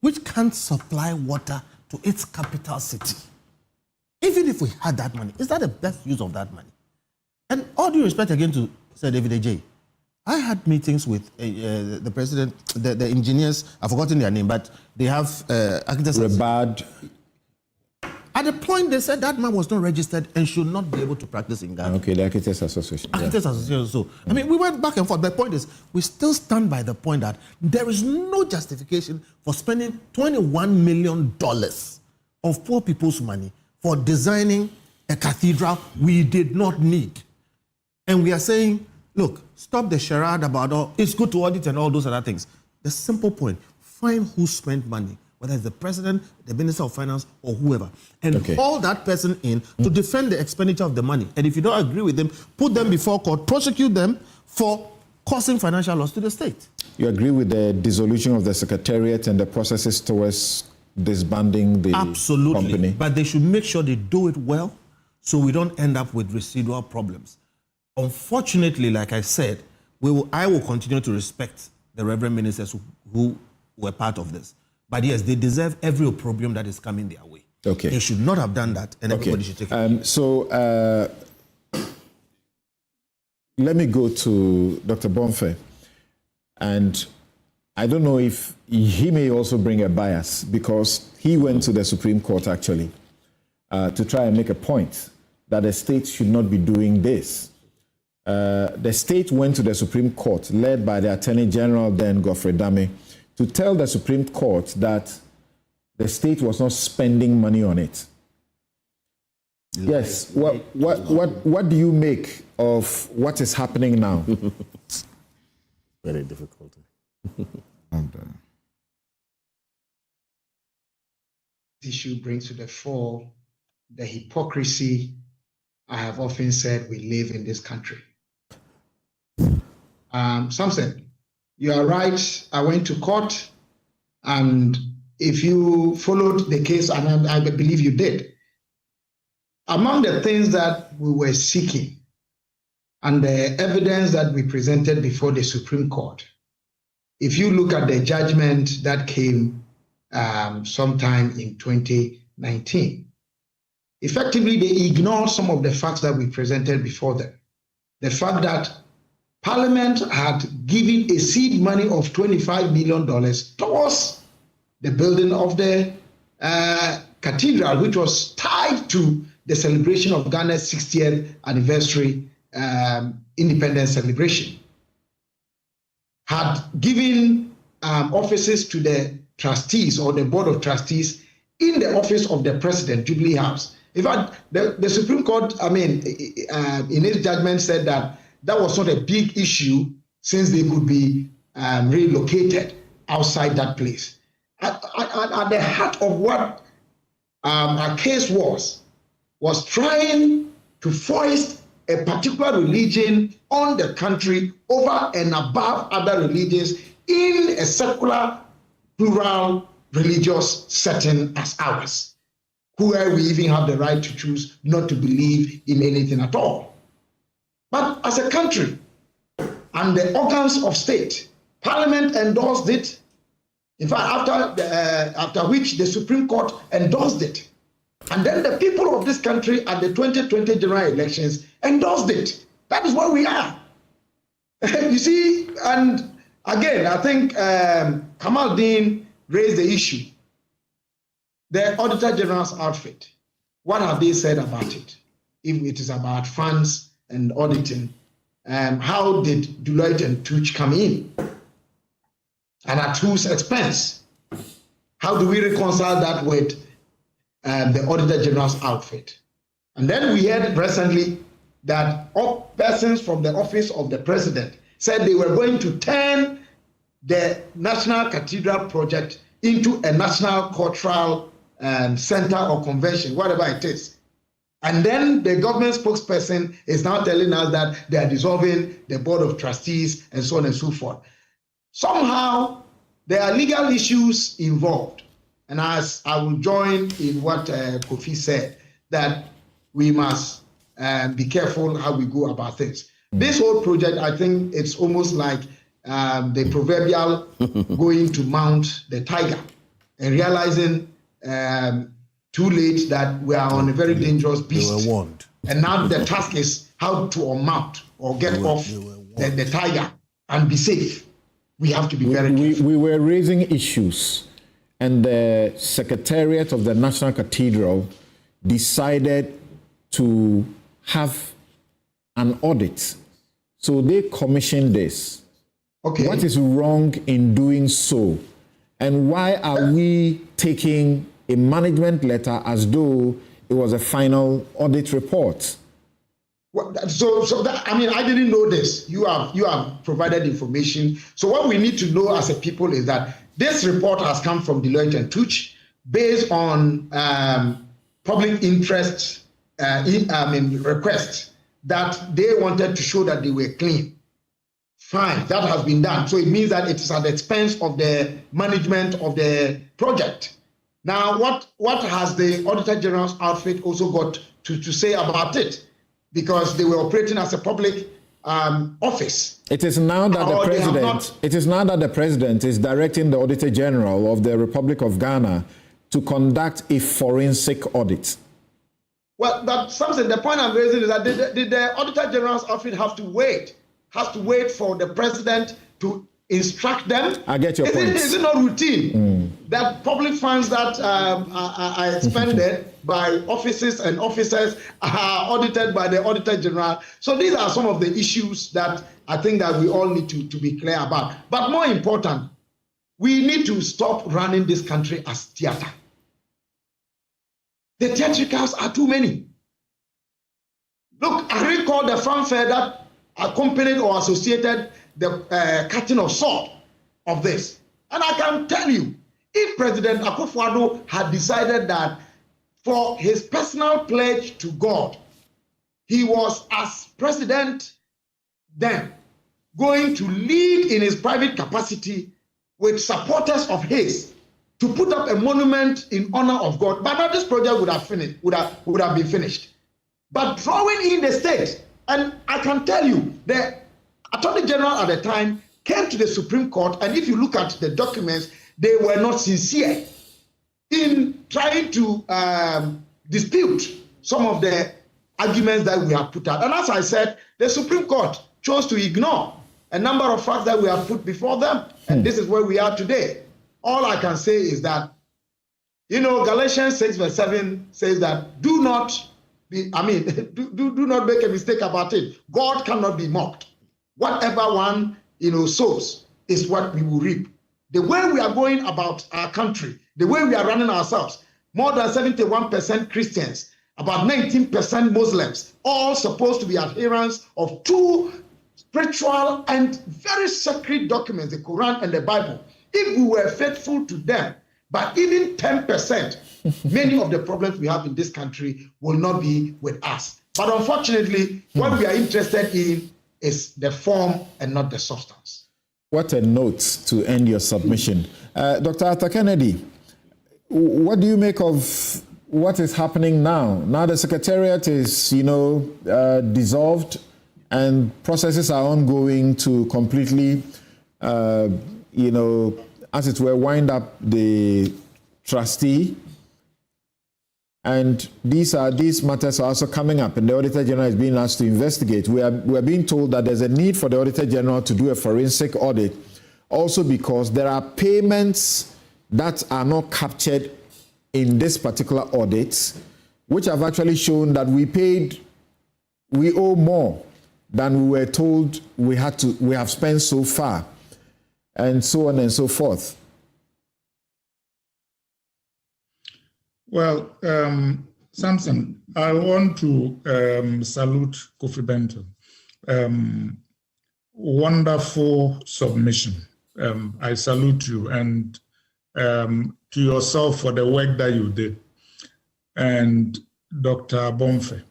which can't supply water to its capital city. Even if we had that money, is that the best use of that money? And all due respect again to Sir David Ajay, I had meetings with the president, the engineers, I've forgotten their name, but they have architects. Rebad. At the point they said that man was not registered and should not be able to practice in Ghana. Okay, the Architects Association. Architects Association. So, I mean, we went back and forth. The point is, we still stand by the point that there is no justification for spending $21 million of poor people's money for designing a cathedral we did not need. And we are saying, look, stop the charade about all, it's good to audit and all those other things. The simple point, find who spent money, whether it's the president, the minister of finance, or whoever, and call that person in to defend the expenditure of the money. And if you don't agree with them, put them before court, prosecute them for causing financial loss to the state. You agree with the dissolution of the secretariat and the processes towards disbanding the company? But they should make sure they do it well so we don't end up with residual problems. Unfortunately, like I said, I will continue to respect the reverend ministers who were part of this. But yes, they deserve every opprobrium that is coming their way. Okay. They should not have done that, and everybody should take it. Let me go to Dr. Bonfe. And I don't know if he may also bring a bias, because he went to the Supreme Court actually to try and make a point that the state should not be doing this. The state went to the Supreme Court, led by the Attorney General then, Godfrey Dame, to tell the Supreme Court that the state was not spending money on it. Yes. What do you make of what is happening now? Very difficult. This issue brings to the fore the hypocrisy I have often said we live in this country. Samson, you are right. I went to court, and if you followed the case, and I believe you did, among the things that we were seeking and the evidence that we presented before the Supreme Court, if you look at the judgment that came sometime in 2019, effectively they ignored some of the facts that we presented before them. The fact that Parliament had given a seed money of $25 million towards the building of the cathedral, which was tied to the celebration of Ghana's 60th anniversary independence celebration, had given offices to the trustees or the board of trustees in the office of the president, Jubilee House. In fact, the Supreme Court, in its judgment said that that was not a big issue since they could be relocated outside that place. At the heart of what our case was trying to foist a particular religion on the country over and above other religions in a secular, plural, religious setting as ours, where we even have the right to choose not to believe in anything at all. But as a country and the organs of state, Parliament endorsed it. In fact, after which the Supreme Court endorsed it. And then the people of this country at the 2020 general elections endorsed it. That is where we are. You see, and again, I think Kamaldeen raised the issue. The Auditor General's outfit, what have they said about it? If it is about funds and auditing, how did Deloitte and Touche come in? And at whose expense? How do we reconcile that with the Auditor General's outfit? And then we heard recently that all persons from the office of the president said they were going to turn the National Cathedral project into a national cultural center or convention, whatever it is. And then the government spokesperson is now telling us that they are dissolving the board of trustees and so on and so forth. Somehow, there are legal issues involved. And as I will join in what Kofi said, that we must be careful how we go about things. This whole project, I think it's almost like the proverbial going to mount the tiger and realizing too late that we are on a very dangerous beast. They were warned. And now the task is how to unmount or get off the tiger and be safe. We have to be very careful. We were raising issues, and the Secretariat of the National Cathedral decided to have an audit. So they commissioned this. Okay. What is wrong in doing so? And why are we taking a management letter as though it was a final audit report. Well, so that, I mean, I didn't know this. You have provided information. So what we need to know as a people is that this report has come from Deloitte and Touche based on public interest requests that they wanted to show that they were clean. Fine, that has been done. So it means that it is at the expense of the management of the project. Now, what has the Auditor General's outfit also got to say about it? Because they were operating as a public office. It is now that the president is directing the Auditor General of the Republic of Ghana to conduct a forensic audit. Well, but something, the point I'm raising is that did the Auditor General's office have to wait for the president to instruct them? I get your point. Is it not routine that public funds that are expended by offices and officers are audited by the Auditor General? So these are some of the issues that I think that we all need to be clear about. But more important, we need to stop running this country as theater. The theatricals are too many. Look, I recall the fanfare that accompanied or associated the cutting of sword of this. And I can tell you, if President Akufo-Addo had decided that for his personal pledge to God, he was, as president then, going to lead in his private capacity with supporters of his to put up a monument in honor of God, but now this project would have been finished. But drawing in the state, and I can tell you, the Attorney General at the time came to the Supreme Court, and if you look at the documents, they were not sincere in trying to dispute some of the arguments that we have put out. And as I said, the Supreme Court chose to ignore a number of facts that we have put before them, and this is where we are today. All I can say is that, Galatians 6 verse 7 says that do not make a mistake about it. God cannot be mocked. Whatever one, sows is what we will reap. The way we are going about our country, the way we are running ourselves, more than 71% Christians, about 19% Muslims, all supposed to be adherents of two spiritual and very sacred documents, the Quran and the Bible. If we were faithful to them, but even 10%, many of the problems we have in this country will not be with us. But unfortunately, what we are interested in is the form and not the substance. What a note to end your submission. Dr. Arthur Kennedy, what do you make of what is happening now? Now the Secretariat is, dissolved and processes are ongoing to completely as it were, wind up the trustee. And these matters are also coming up, and the Auditor General is being asked to investigate. We are being told that there's a need for the Auditor General to do a forensic audit, also because there are payments that are not captured in this particular audit, which have actually shown that we owe more than we were told we have spent so far, and so on and so forth. Well, Samson, I want to salute Kofi Benton. Wonderful submission. I salute you, and to yourself for the work that you did. And Dr. Bonfe.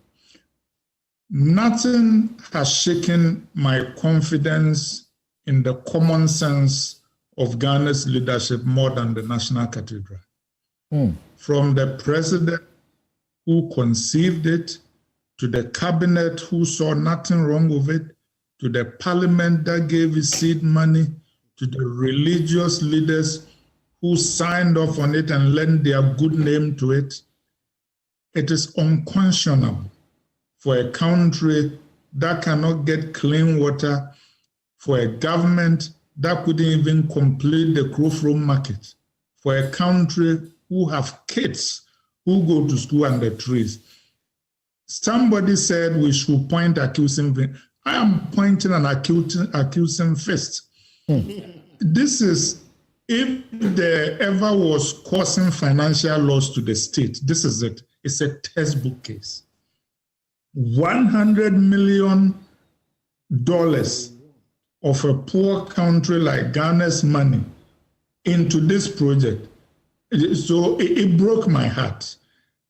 Nothing has shaken my confidence in the common sense of Ghana's leadership more than the National Cathedral. From the president who conceived it, to the cabinet who saw nothing wrong with it, to the parliament that gave its seed money, to the religious leaders who signed off on it and lent their good name to it. It is unconscionable for a country that cannot get clean water, for a government that couldn't even complete the Krofro market, for a country who have kids who go to school under trees. Somebody said we should point accusing finger. I am pointing an accusing fist. This is, if there ever was causing financial loss to the state, this is it. is a textbook case. $100 million of a poor country like Ghana's money into this project. So it broke my heart,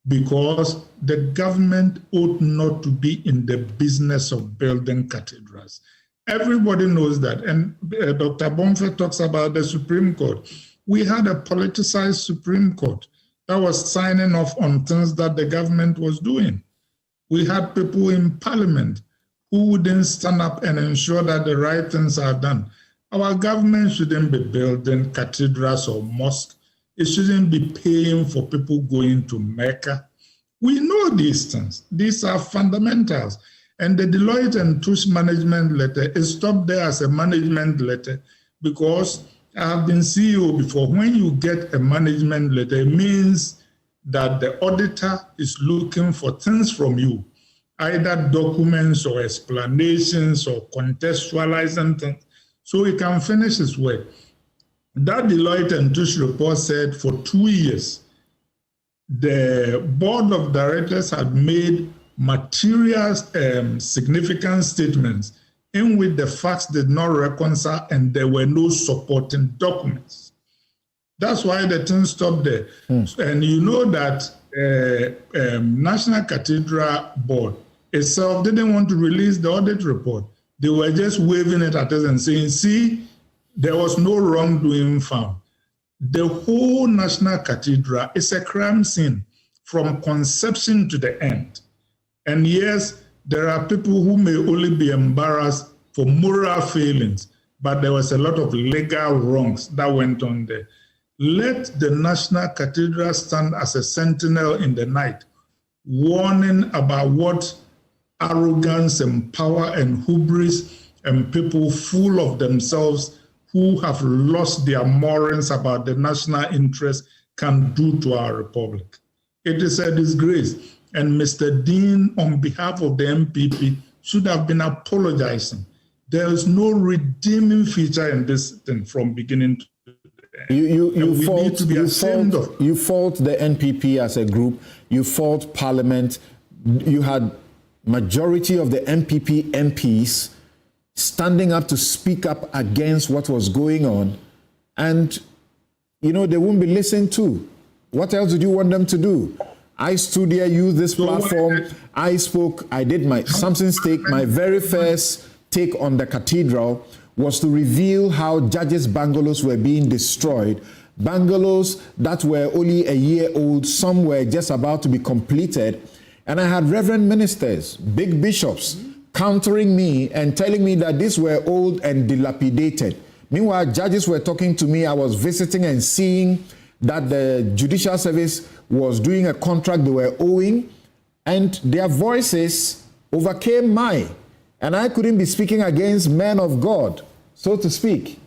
because the government ought not to be in the business of building cathedrals. Everybody knows that. And Dr. Bonfe talks about the Supreme Court. We had a politicized Supreme Court that was signing off on things that the government was doing. We had people in Parliament who wouldn't stand up and ensure that the right things are done. Our government shouldn't be building cathedrals or mosques. It shouldn't be paying for people going to Mecca. We know these things. These are fundamentals. And the Deloitte and Touche management letter is stopped there as a management letter, because I have been CEO before. When you get a management letter, it means that the auditor is looking for things from you, either documents or explanations or contextualizing things, so he can finish his work. That Deloitte and Touche report said for 2 years, the board of directors had made material significant statements in which the facts did not reconcile and there were no supporting documents. That's why the thing stopped there. And you know that National Cathedral Board itself didn't want to release the audit report. They were just waving it at us and saying, see, there was no wrongdoing found. The whole National Cathedral is a crime scene from conception to the end. And yes, there are people who may only be embarrassed for moral failings, but there was a lot of legal wrongs that went on there. Let the National Cathedral stand as a sentinel in the night, warning about what arrogance and power and hubris and people full of themselves who have lost their moorings about the national interest can do to our republic. It is a disgrace. And Mr. Dean, on behalf of the MPP, should have been apologizing. There is no redeeming feature in this thing from beginning to end. You fault the NPP as a group. You fault Parliament. You had majority of the NPP MPs standing up to speak up against what was going on, and they won't be listened to. What else did you want them to do? I stood here, used this platform, I spoke, I did my Samson's take. My very first take on the cathedral was to reveal how judges' bungalows were being destroyed. Bungalows that were only a year old, some were just about to be completed. And I had reverend ministers, big bishops, countering me and telling me that these were old and dilapidated. Meanwhile, judges were talking to me. I was visiting and seeing that the judicial service was doing a contract they were owing, and their voices overcame mine. And I couldn't be speaking against men of God, so to speak.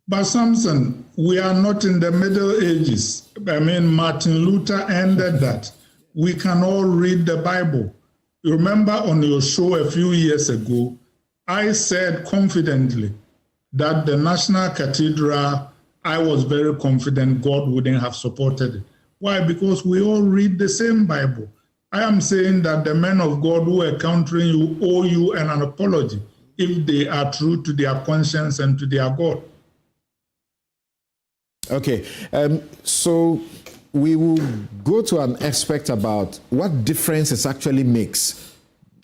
But Samson, we are not in the Middle Ages. Martin Luther ended that. We can all read the Bible. You remember on your show a few years ago, I said confidently that the National Cathedral, I was very confident God wouldn't have supported it. Why? Because we all read the same Bible. I am saying that the men of God who are countering you owe you an apology if they are true to their conscience and to their God. Okay, so we will go to an aspect about what difference it actually makes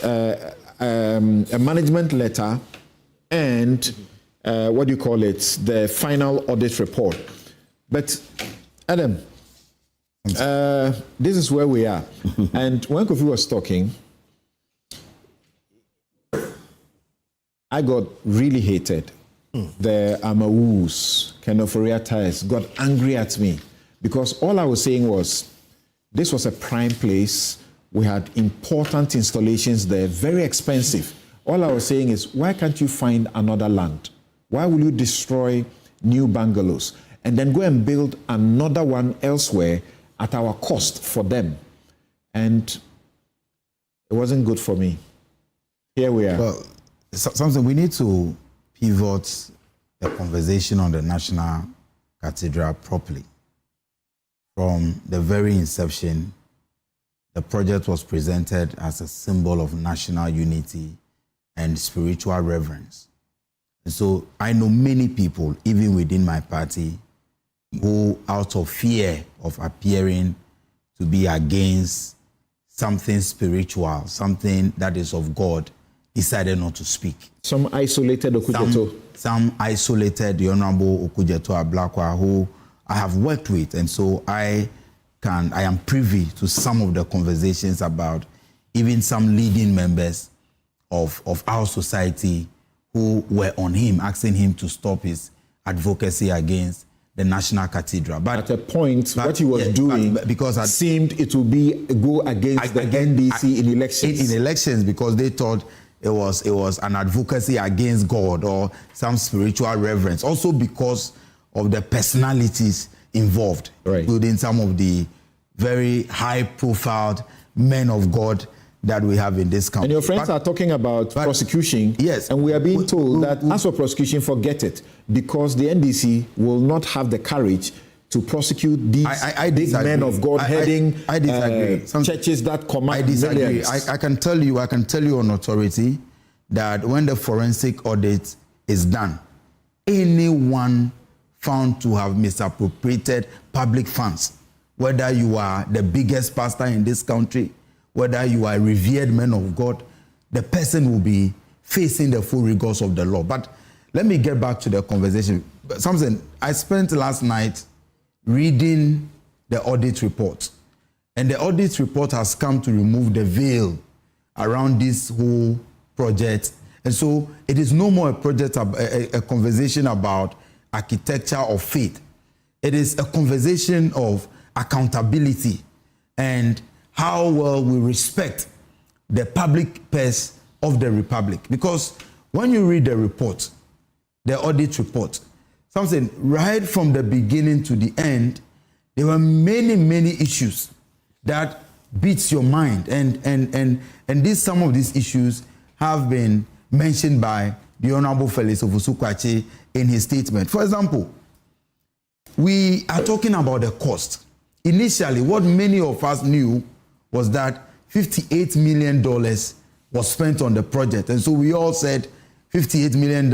a management letter and the final audit report. But Adam, this is where we are. And when Kofi was talking, I got really hated. The Amawoos, Kenoforiatas got angry at me because all I was saying was, this was a prime place. We had important installations there, very expensive. All I was saying is, why can't you find another land? Why will you destroy new bungalows and then go and build another one elsewhere at our cost for them? And it wasn't good for me. Here we are. Well, something we need to pivot the conversation on the National Cathedral properly. From the very inception, the project was presented as a symbol of national unity and spiritual reverence. And so I know many people, even within my party, who, out of fear of appearing to be against something spiritual, something that is of God, decided not to speak. Some isolated Okujeto. Some isolated the Honorable Okujeto Ablakwa, who I have worked with, and so I am privy to some of the conversations about even some leading members of our society who were on him, asking him to stop his advocacy against the National Cathedral. But at a point, what he was doing because seemed it would go against the NDC in elections. In elections, because they thought it was an advocacy against God or some spiritual reverence. Also because of the personalities involved, right, including some of the very high-profile men of God that we have in this country. And your friends are talking about prosecution. Yes. And we are being told that as for prosecution, forget it, because the NDC will not have the courage to prosecute these big men of God heading I disagree. Churches that command I disagree. millions. I can tell you on authority that when the forensic audit is done, anyone found to have misappropriated public funds, whether you are the biggest pastor in this country, whether you are a revered man of God, the person will be facing the full rigors of the law. But let me get back to the conversation. Something I spent last night reading the audit report, and the audit report has come to remove the veil around this whole project. And so it is no more a project, a conversation about architecture of faith. It is a conversation of accountability and how well we respect the public purse of the republic. Because when you read the report, the audit report, something right from the beginning to the end, there were many issues that beats your mind. And some of these issues have been mentioned by the Honorable Felix Ofosu-Kwakye in his statement. For example, we are talking about the cost. Initially, what many of us knew was that $58 million was spent on the project. And so we all said $58 million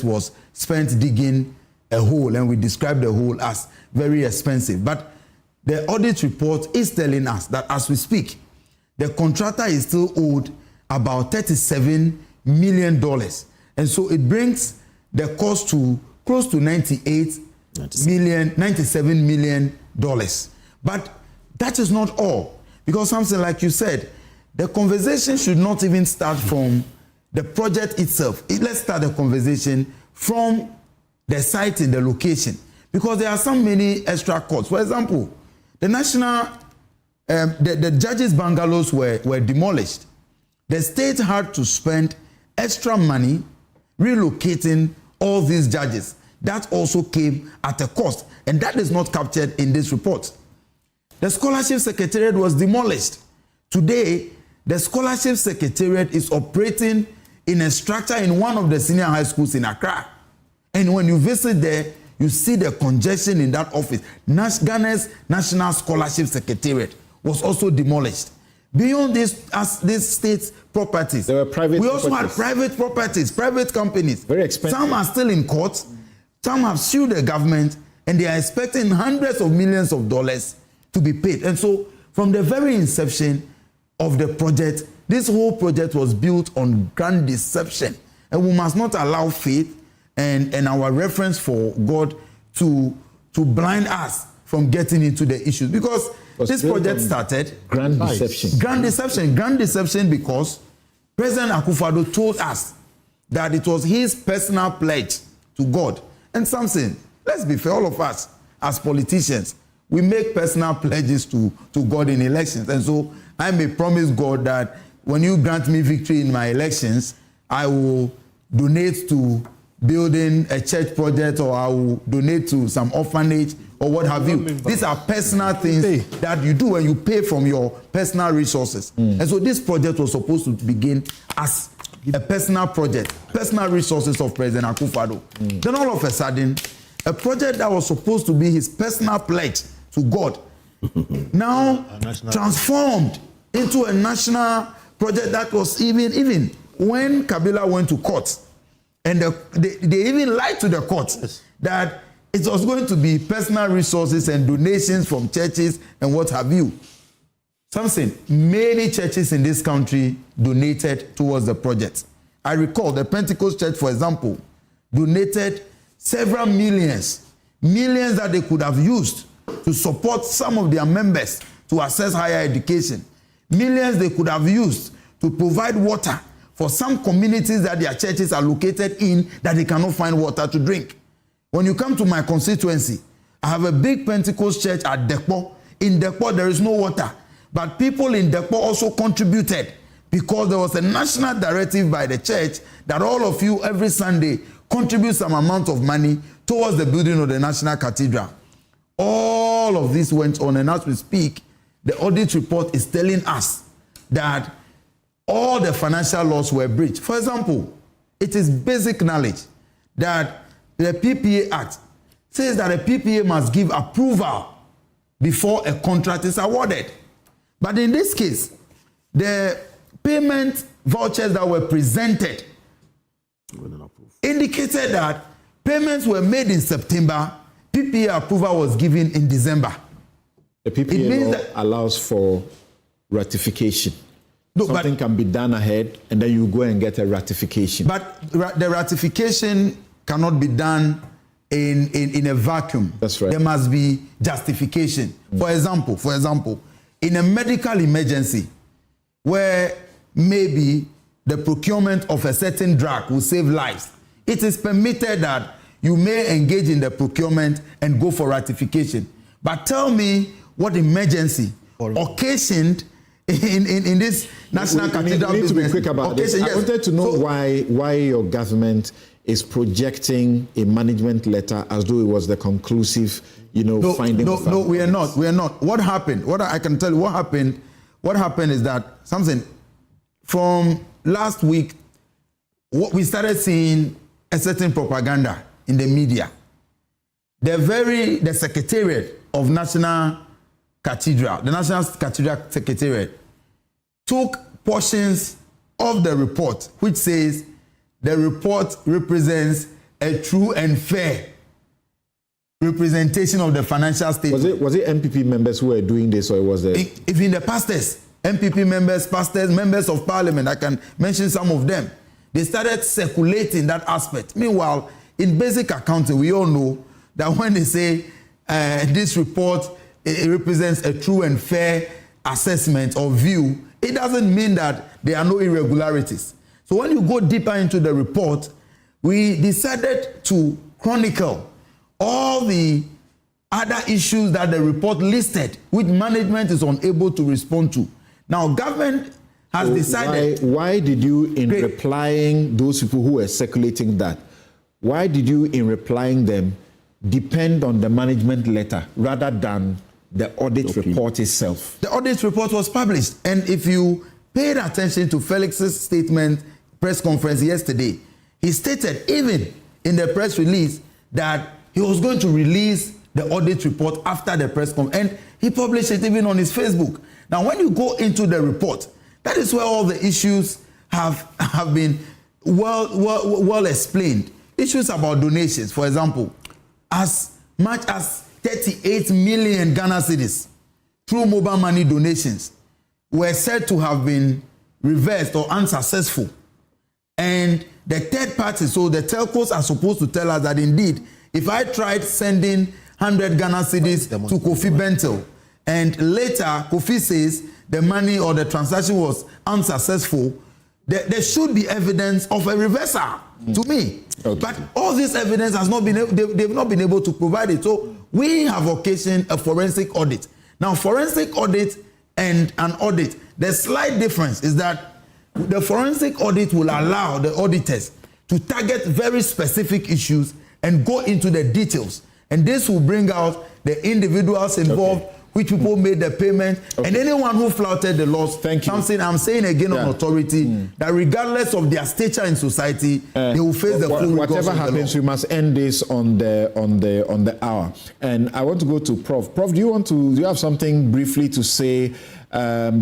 was spent digging a hole, and we described the hole as very expensive. But the audit report is telling us that as we speak, the contractor is still owed about $37 million. And so it brings the cost to close to $97 million. But that is not all. Because something like you said, the conversation should not even start from the project itself. Let's start the conversation from the site in the location. Because there are so many extra costs. For example, the the judges' bungalows were demolished. The state had to spend extra money relocating all these judges. That also came at a cost, and that is not captured in this report. The scholarship secretariat was demolished. Today, the scholarship secretariat is operating in a structure in one of the senior high schools in Accra. And when you visit there, you see the congestion in that office. Ghana's National Scholarship Secretariat was also demolished. Beyond this, as these state properties, there were private. We also had private properties, private companies. Very expensive. Some are still in court. Some have sued the government, and they are expecting hundreds of millions of dollars to be paid. And so, from the very inception of the project, this whole project was built on grand deception, and we must not allow faith and our reference for God to blind us from getting into the issues, because this project started grand deception. Grand deception because President Akufo-Addo told us that it was his personal pledge to God. And something, let's be fair, all of us as politicians, we make personal pledges to God in elections. And so I may promise God that when you grant me victory in my elections, I will donate to building a church project, or I will donate to some orphanage, or what have you. These are personal things that you do when you pay from your personal resources. And so this project was supposed to begin as a personal project, personal resources of President Akufo-Addo. Then all of a sudden, a project that was supposed to be his personal pledge to God now transformed into a national project that was even when Kabila went to court, and they even lied to the court that it was going to be personal resources and donations from churches and what have you. Something, many churches in this country donated towards the project. I recall the Pentecost Church, for example, donated several millions that they could have used to support some of their members to access higher education. Millions they could have used to provide water for some communities that their churches are located in that they cannot find water to drink. When you come to my constituency, I have a big Pentecost church at Dekpo. In Dekpo, there is no water. But people in Dekpo also contributed because there was a national directive by the church that all of you every Sunday contribute some amount of money towards the building of the National Cathedral. All of this went on, and as we speak, the audit report is telling us that all the financial laws were breached. For example, it is basic knowledge that the PPA Act says that a PPA must give approval before a contract is awarded. But in this case, the payment vouchers that were presented indicated that payments were made in September, PPA approval was given in December. The PPA law allows for ratification. No, something can be done ahead, and then you go and get a ratification. But the ratification cannot be done in a vacuum. That's right. There must be justification. For example, in a medical emergency where maybe the procurement of a certain drug will save lives, it is permitted that you may engage in the procurement and go for ratification. But tell me what emergency occasioned in this National Cathedral business. We need to be quick about this. Yes. I wanted to know why your government is projecting a management letter as though it was the conclusive, finding. No, we are not. We are not. What happened? What I can tell you, what happened is that something from last week, we started seeing a certain propaganda in the media. The Secretariat of National Cathedral, the National Cathedral Secretariat, took portions of the report which says the report represents a true and fair representation of the financial statement. Was it MPP members who were doing this, or was it? Even the pastors, MPP members, pastors, members of parliament, I can mention some of them. They started circulating that aspect. Meanwhile, in basic accounting, we all know that when they say this report it represents a true and fair assessment or view, it doesn't mean that there are no irregularities. So when you go deeper into the report, we decided to chronicle all the other issues that the report listed, which management is unable to respond to. Now, government has decided... Why did you, in replying those people who were circulating that, why did you, in replying them, depend on the management letter rather than the audit report itself? The audit report was published, and if you paid attention to Felix's statement, press conference yesterday, he stated even in the press release that he was going to release the audit report after the press conference, and he published it even on his Facebook. Now, when you go into the report, that is where all the issues have been well explained. Issues about donations, for example, as much as 38 million Ghana cedis through mobile money donations were said to have been reversed or unsuccessful. And the third party, so the telcos are supposed to tell us that indeed, if I tried sending 100 Ghana cedis to Kofi Bentel, and later Kofi says the money or the transaction was unsuccessful, there should be evidence of a reversal to me. Okay. But all this evidence has not been, they've not been able to provide it. So we have occasioned a forensic audit. Now, forensic audit and an audit, the slight difference is that the forensic audit will allow the auditors to target very specific issues and go into the details. And this will bring out the individuals involved, which people made the payment, and anyone who flouted the laws. Thank you. Something I'm saying again on authority, that regardless of their stature in society, they will face the full recourse. Whatever happens, we must end this on the hour. And I want to go to Prof. Prof, do you have something briefly to say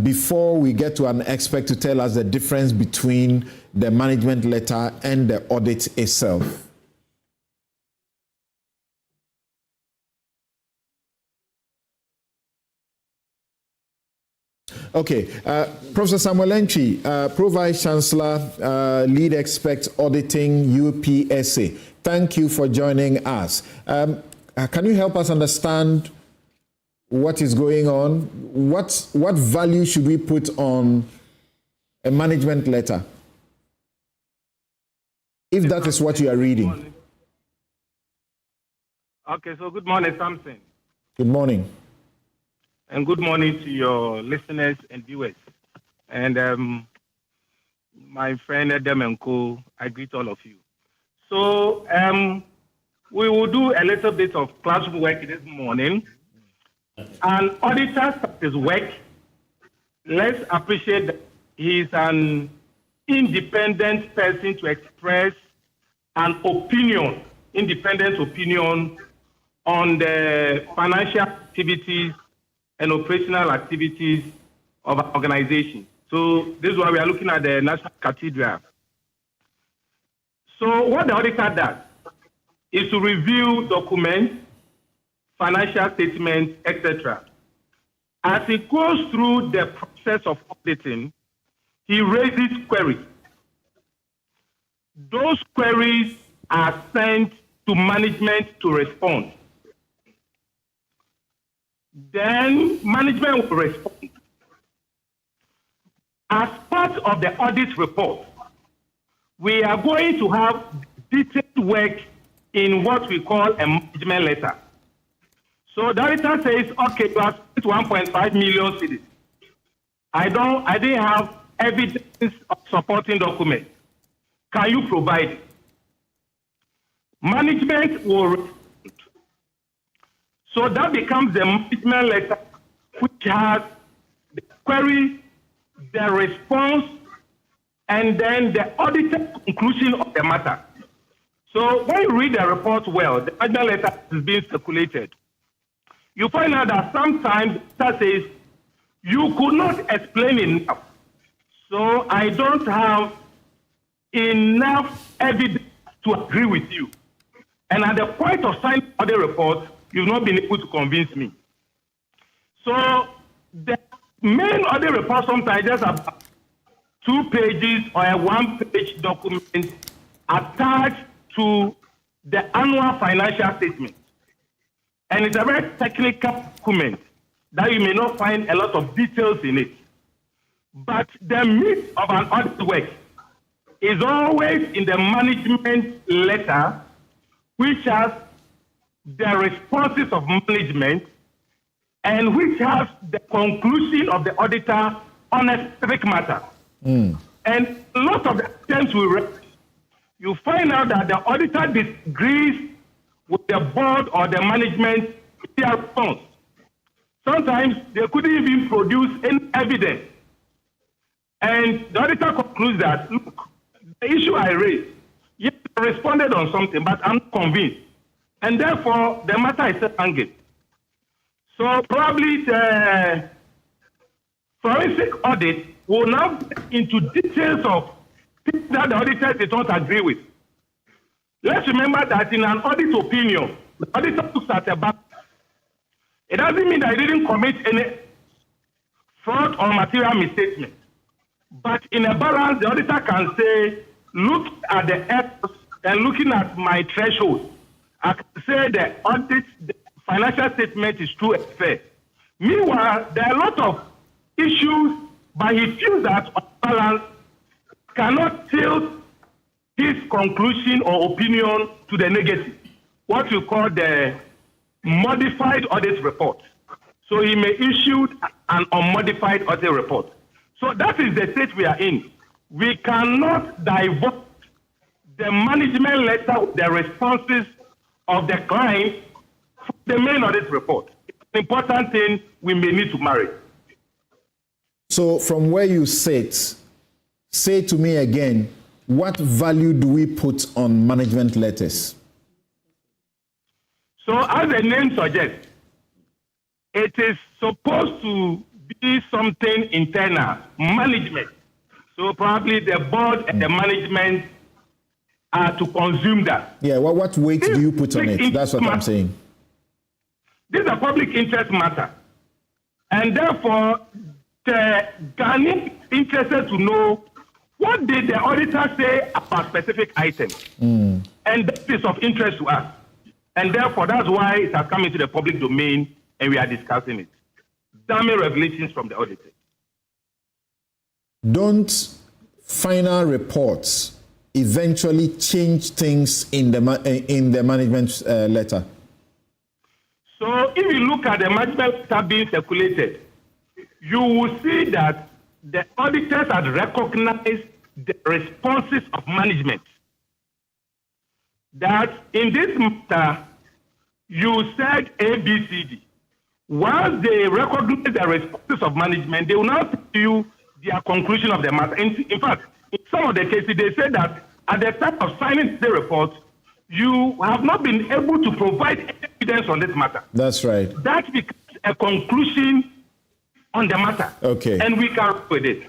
before we get to an expert to tell us the difference between the management letter and the audit itself? Okay, Professor Samuel Entry, Pro Vice Chancellor, Lead Expert Auditing UPSA. Thank you for joining us. Can you help us understand what is going on? What value should we put on a management letter, if that is what you are reading? Okay, so good morning, Samson. Good morning. And good morning to your listeners and viewers. And my friend Adam and Co, I greet all of you. So we will do a little bit of classroom work this morning. An auditor starts his work. Let's appreciate that he is an independent person to express an opinion, independent opinion on the financial activities and operational activities of our organization. So this is why we are looking at the National Cathedral. So what the auditor does is to review documents, financial statements, etc. As he goes through the process of auditing, he raises queries. Those queries are sent to management to respond. Then management will respond. As part of the audit report, we are going to have detailed work in what we call a management letter. So the auditor says, okay, you have spent 1.5 million cedis. I didn't have evidence of supporting documents. Can you provide it? Management will respond. So that becomes the management letter, which has the query, the response, and then the audited conclusion of the matter. So when you read the report well, the management letter is being circulated. You find out that sometimes that says, you could not explain enough. So I don't have enough evidence to agree with you. And at the point of signing the report, you've not been able to convince me. So the main audit report sometimes just about 2 pages or a 1-page document attached to the annual financial statement. And it's a very technical document that you may not find a lot of details in it. But the meat of an audit work is always in the management letter, which has the responses of management and which has the conclusion of the auditor on a specific matter. And a lot of the times we read, you find out that the auditor disagrees with the board or the management in their response. Sometimes they couldn't even produce any evidence. And the auditor concludes that, look, the issue I raised, yes, I responded on something, but I'm not convinced. And therefore, the matter is still hanging. So probably the forensic audit will now get into details of things that the auditor did not agree with. Let's remember that in an audit opinion, the auditor looks at a balance. It doesn't mean that he didn't commit any fraud or material misstatement. But in a balance, the auditor can say, look at the errors and looking at my threshold, I can say the audit, the financial statement is true and fair. Meanwhile, there are a lot of issues, but he feels that on balance cannot tilt his conclusion or opinion to the negative, what we call the modified audit report. So he may issue an unmodified audit report. So that is the state we are in. We cannot divert the management letter, the responses of the client from the main audit report. an important thing we may need to marry. So from where you sit, say to me again, what value do we put on management letters? So as the name suggests, it is supposed to be something internal, management. So probably the board and the management are to consume that. Yeah, well, what weight do you put on it? That's what I'm saying. This is a public interest matter. And therefore, the Ghanaian is interested to know what did the auditor say about specific items. And that is of interest to us. And therefore, that's why it has come into the public domain and we are discussing it. Damning revelations from the auditor. Don't final reports eventually change things in the management letter? So if you look at the management letter being circulated, you will see that the auditors had recognized the responses of management. That in this matter, you said A, B, C, D. Once they recognize the responses of management, they will now tell you their conclusion of the matter. In fact, in some of the cases, they say that at the time of signing the report, you have not been able to provide evidence on this matter. That's right. That becomes a conclusion on the matter. Okay. And we can work with it.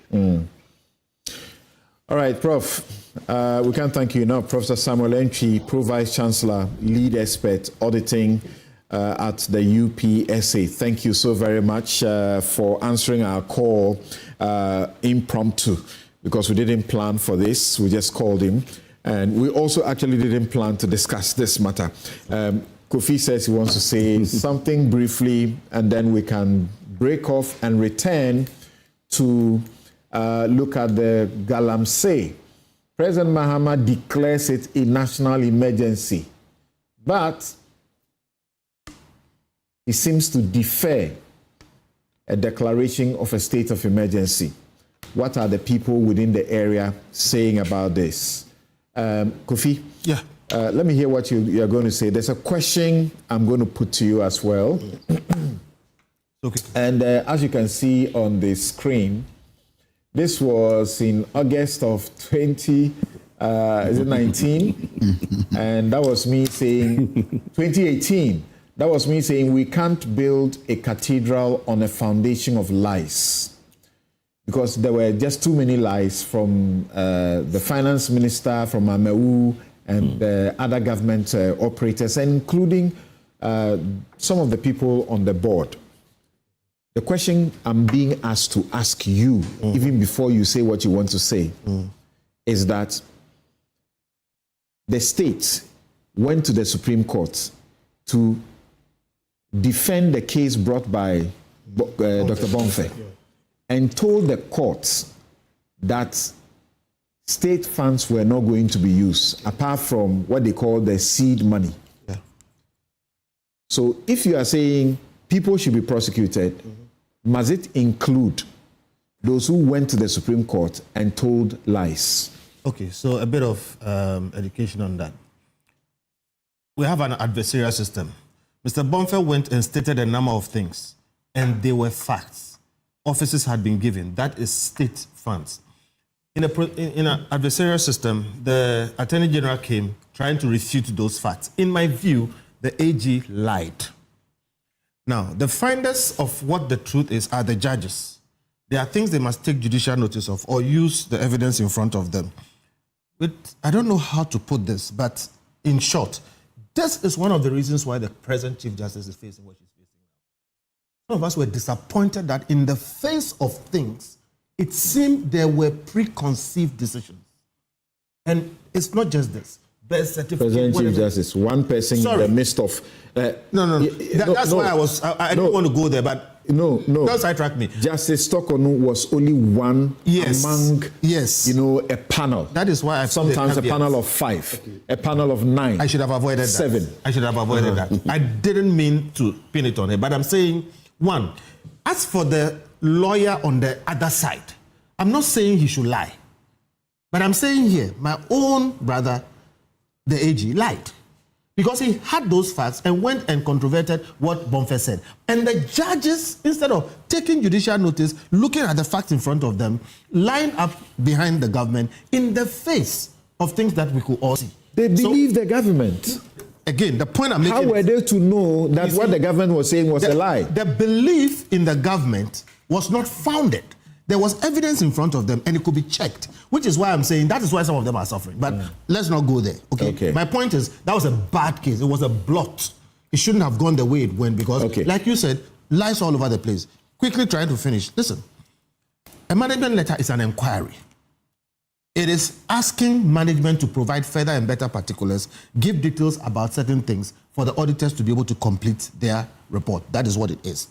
All right, Prof. We can't thank you enough. Professor Samuel Entry, Pro Vice Chancellor, Lead Expert, Auditing at the UPSA. Thank you so very much for answering our call impromptu, because we didn't plan for this. We just called him. And we also actually didn't plan to discuss this matter. Kofi says he wants to say something briefly, and then we can break off and return to look at the Galamsey. President Mahama declares it a national emergency, but he seems to defer a declaration of a state of emergency. What are the people within the area saying about this? Kofi? Yeah. Let me hear what you're going to say. There's a question I'm going to put to you as well. Okay. And as you can see on the screen, this was in August of 2019? And that was me saying, 2018, that was me saying we can't build a cathedral on a foundation of lies, because there were just too many lies from the finance minister, from Ameu, and other government operators, including some of the people on the board. The question I'm being asked to ask you, even before you say what you want to say, is that the state went to the Supreme Court to defend the case brought by Dr. Bonfe, and told the courts that state funds were not going to be used, apart from what they call the seed money. Yeah. So if you are saying people should be prosecuted, must it include those who went to the Supreme Court and told lies? Okay, so a bit of education on that. We have an adversarial system. Mr. Bonfe went and stated a number of things, and they were facts. Offices had been given. That is state funds. In an adversarial system, the Attorney General came trying to refute those facts. In my view, the AG lied. Now, the finders of what the truth is are the judges. There are things they must take judicial notice of or use the evidence in front of them. I don't know how to put this, but in short, this is one of the reasons why the present Chief Justice is facing what she's facing now. Some of us were disappointed that in the face of things, it seemed there were preconceived decisions. And it's not just this. Birth certificate, President Chief Justice, one person in the midst of... that's why I didn't want to go there, but no. Don't sidetrack me. Justice Stokonu was only one among, a panel. That is why sometimes a panel of 5, a panel of 9. I should have avoided 7. that. I should have avoided that. I didn't mean to pin it on her, but I'm saying, one, as for the lawyer on the other side, I'm not saying he should lie, but I'm saying here, my own brother, the AG, lied. because he had those facts and went and controverted what Bonfe said. And the judges, instead of taking judicial notice, looking at the facts in front of them, line up behind the government in the face of things that we could all see. They believe the government. Again, the point I'm making. How were they to know that what the government was saying was a lie? The belief in the government was not founded. There was evidence in front of them and it could be checked, which is why I'm saying that is why some of them are suffering. But let's not go there, okay? My point is that was a bad case. It was a blot. It shouldn't have gone the way it went because, like you said, lies all over the place. Quickly trying to finish. Listen, a management letter is an inquiry. It is asking management to provide further and better particulars, give details about certain things for the auditors to be able to complete their report. That is what it is.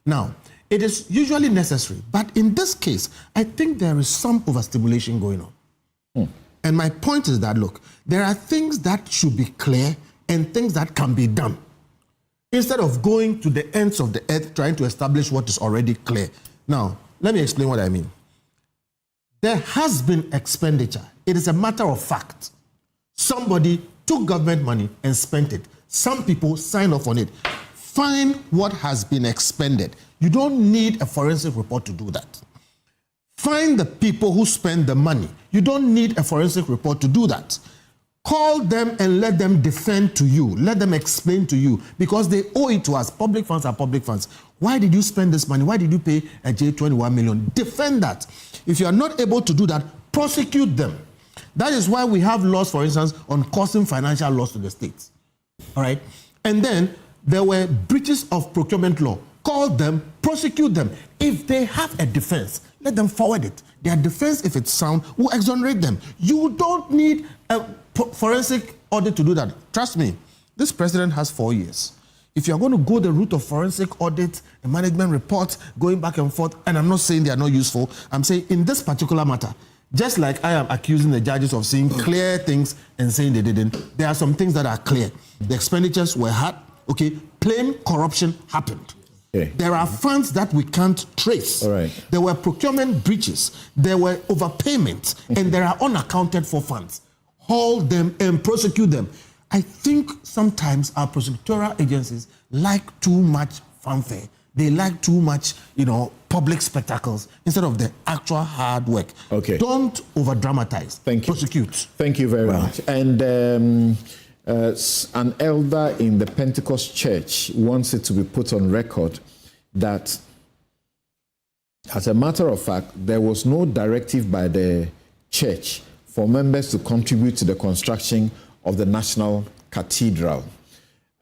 Now, it is usually necessary, but in this case, I think there is some overstimulation going on. And my point is that, look, there are things that should be clear and things that can be done. Instead of going to the ends of the earth trying to establish what is already clear. Now, let me explain what I mean. There has been expenditure. It is a matter of fact. Somebody took government money and spent it. Some people signed off on it. Find what has been expended. You don't need a forensic report to do that. Find the people who spend the money. You don't need a forensic report to do that. Call them and let them defend to you. Let them explain to you because they owe it to us. Public funds are public funds. Why did you spend this money? Why did you pay a J21 million? Defend that. If you are not able to do that, prosecute them. That is why we have laws, for instance, on causing financial loss to the states. All right? And then there were breaches of procurement law. Call them, prosecute them. If they have a defense, let them forward it. Their defense, if it's sound, will exonerate them. You don't need a forensic audit to do that. Trust me, this president has 4 years. If you're going to go the route of forensic audit, a management report, going back and forth, and I'm not saying they are not useful, I'm saying in this particular matter, just like I am accusing the judges of saying clear things and saying they didn't, there are some things that are clear. The expenditures were hard, okay? Plain corruption happened. Okay. There are funds that we can't trace. All right. There were procurement breaches. There were overpayments. And there are unaccounted for funds. Hold them and prosecute them. I think sometimes our prosecutorial agencies like too much fanfare. They like too much, public spectacles instead of the actual hard work. Okay. Don't over-dramatize. Thank you. Prosecute. Thank you very much. And an elder in the Pentecost Church wants it to be put on record that, as a matter of fact, there was no directive by the church for members to contribute to the construction of the National Cathedral.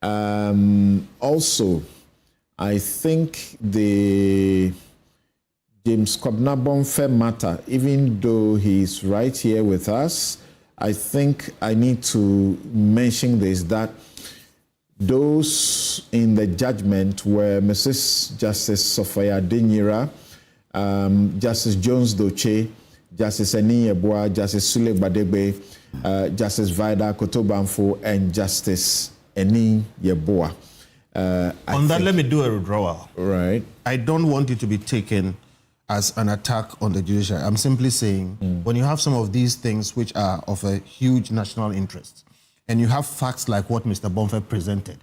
Also, I think the James Kobna-Bonfe matter, even though he's right here with us, I think I need to mention this, that those in the judgment were Mrs. Justice Sophia Denyira, Justice Jones Doche, Justice Eni Yeboah, Justice Sule Badegbe, Justice Vida Kotobanfo, and Justice Eni Yeboah. On that, let me do a withdrawal. Right. I don't want it to be taken as an attack on the judiciary. I'm simply saying when you have some of these things which are of a huge national interest, and you have facts like what Mr. Bonfe presented,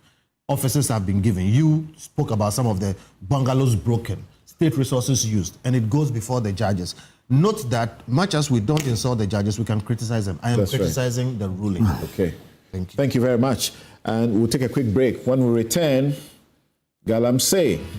officers have been given. You spoke about some of the bungalows broken, state resources used, and it goes before the judges. Note that much as we don't insult the judges, we can criticize them. I am criticizing the ruling. Okay. Thank you. Thank you very much. And we'll take a quick break. When we return, Galamsey.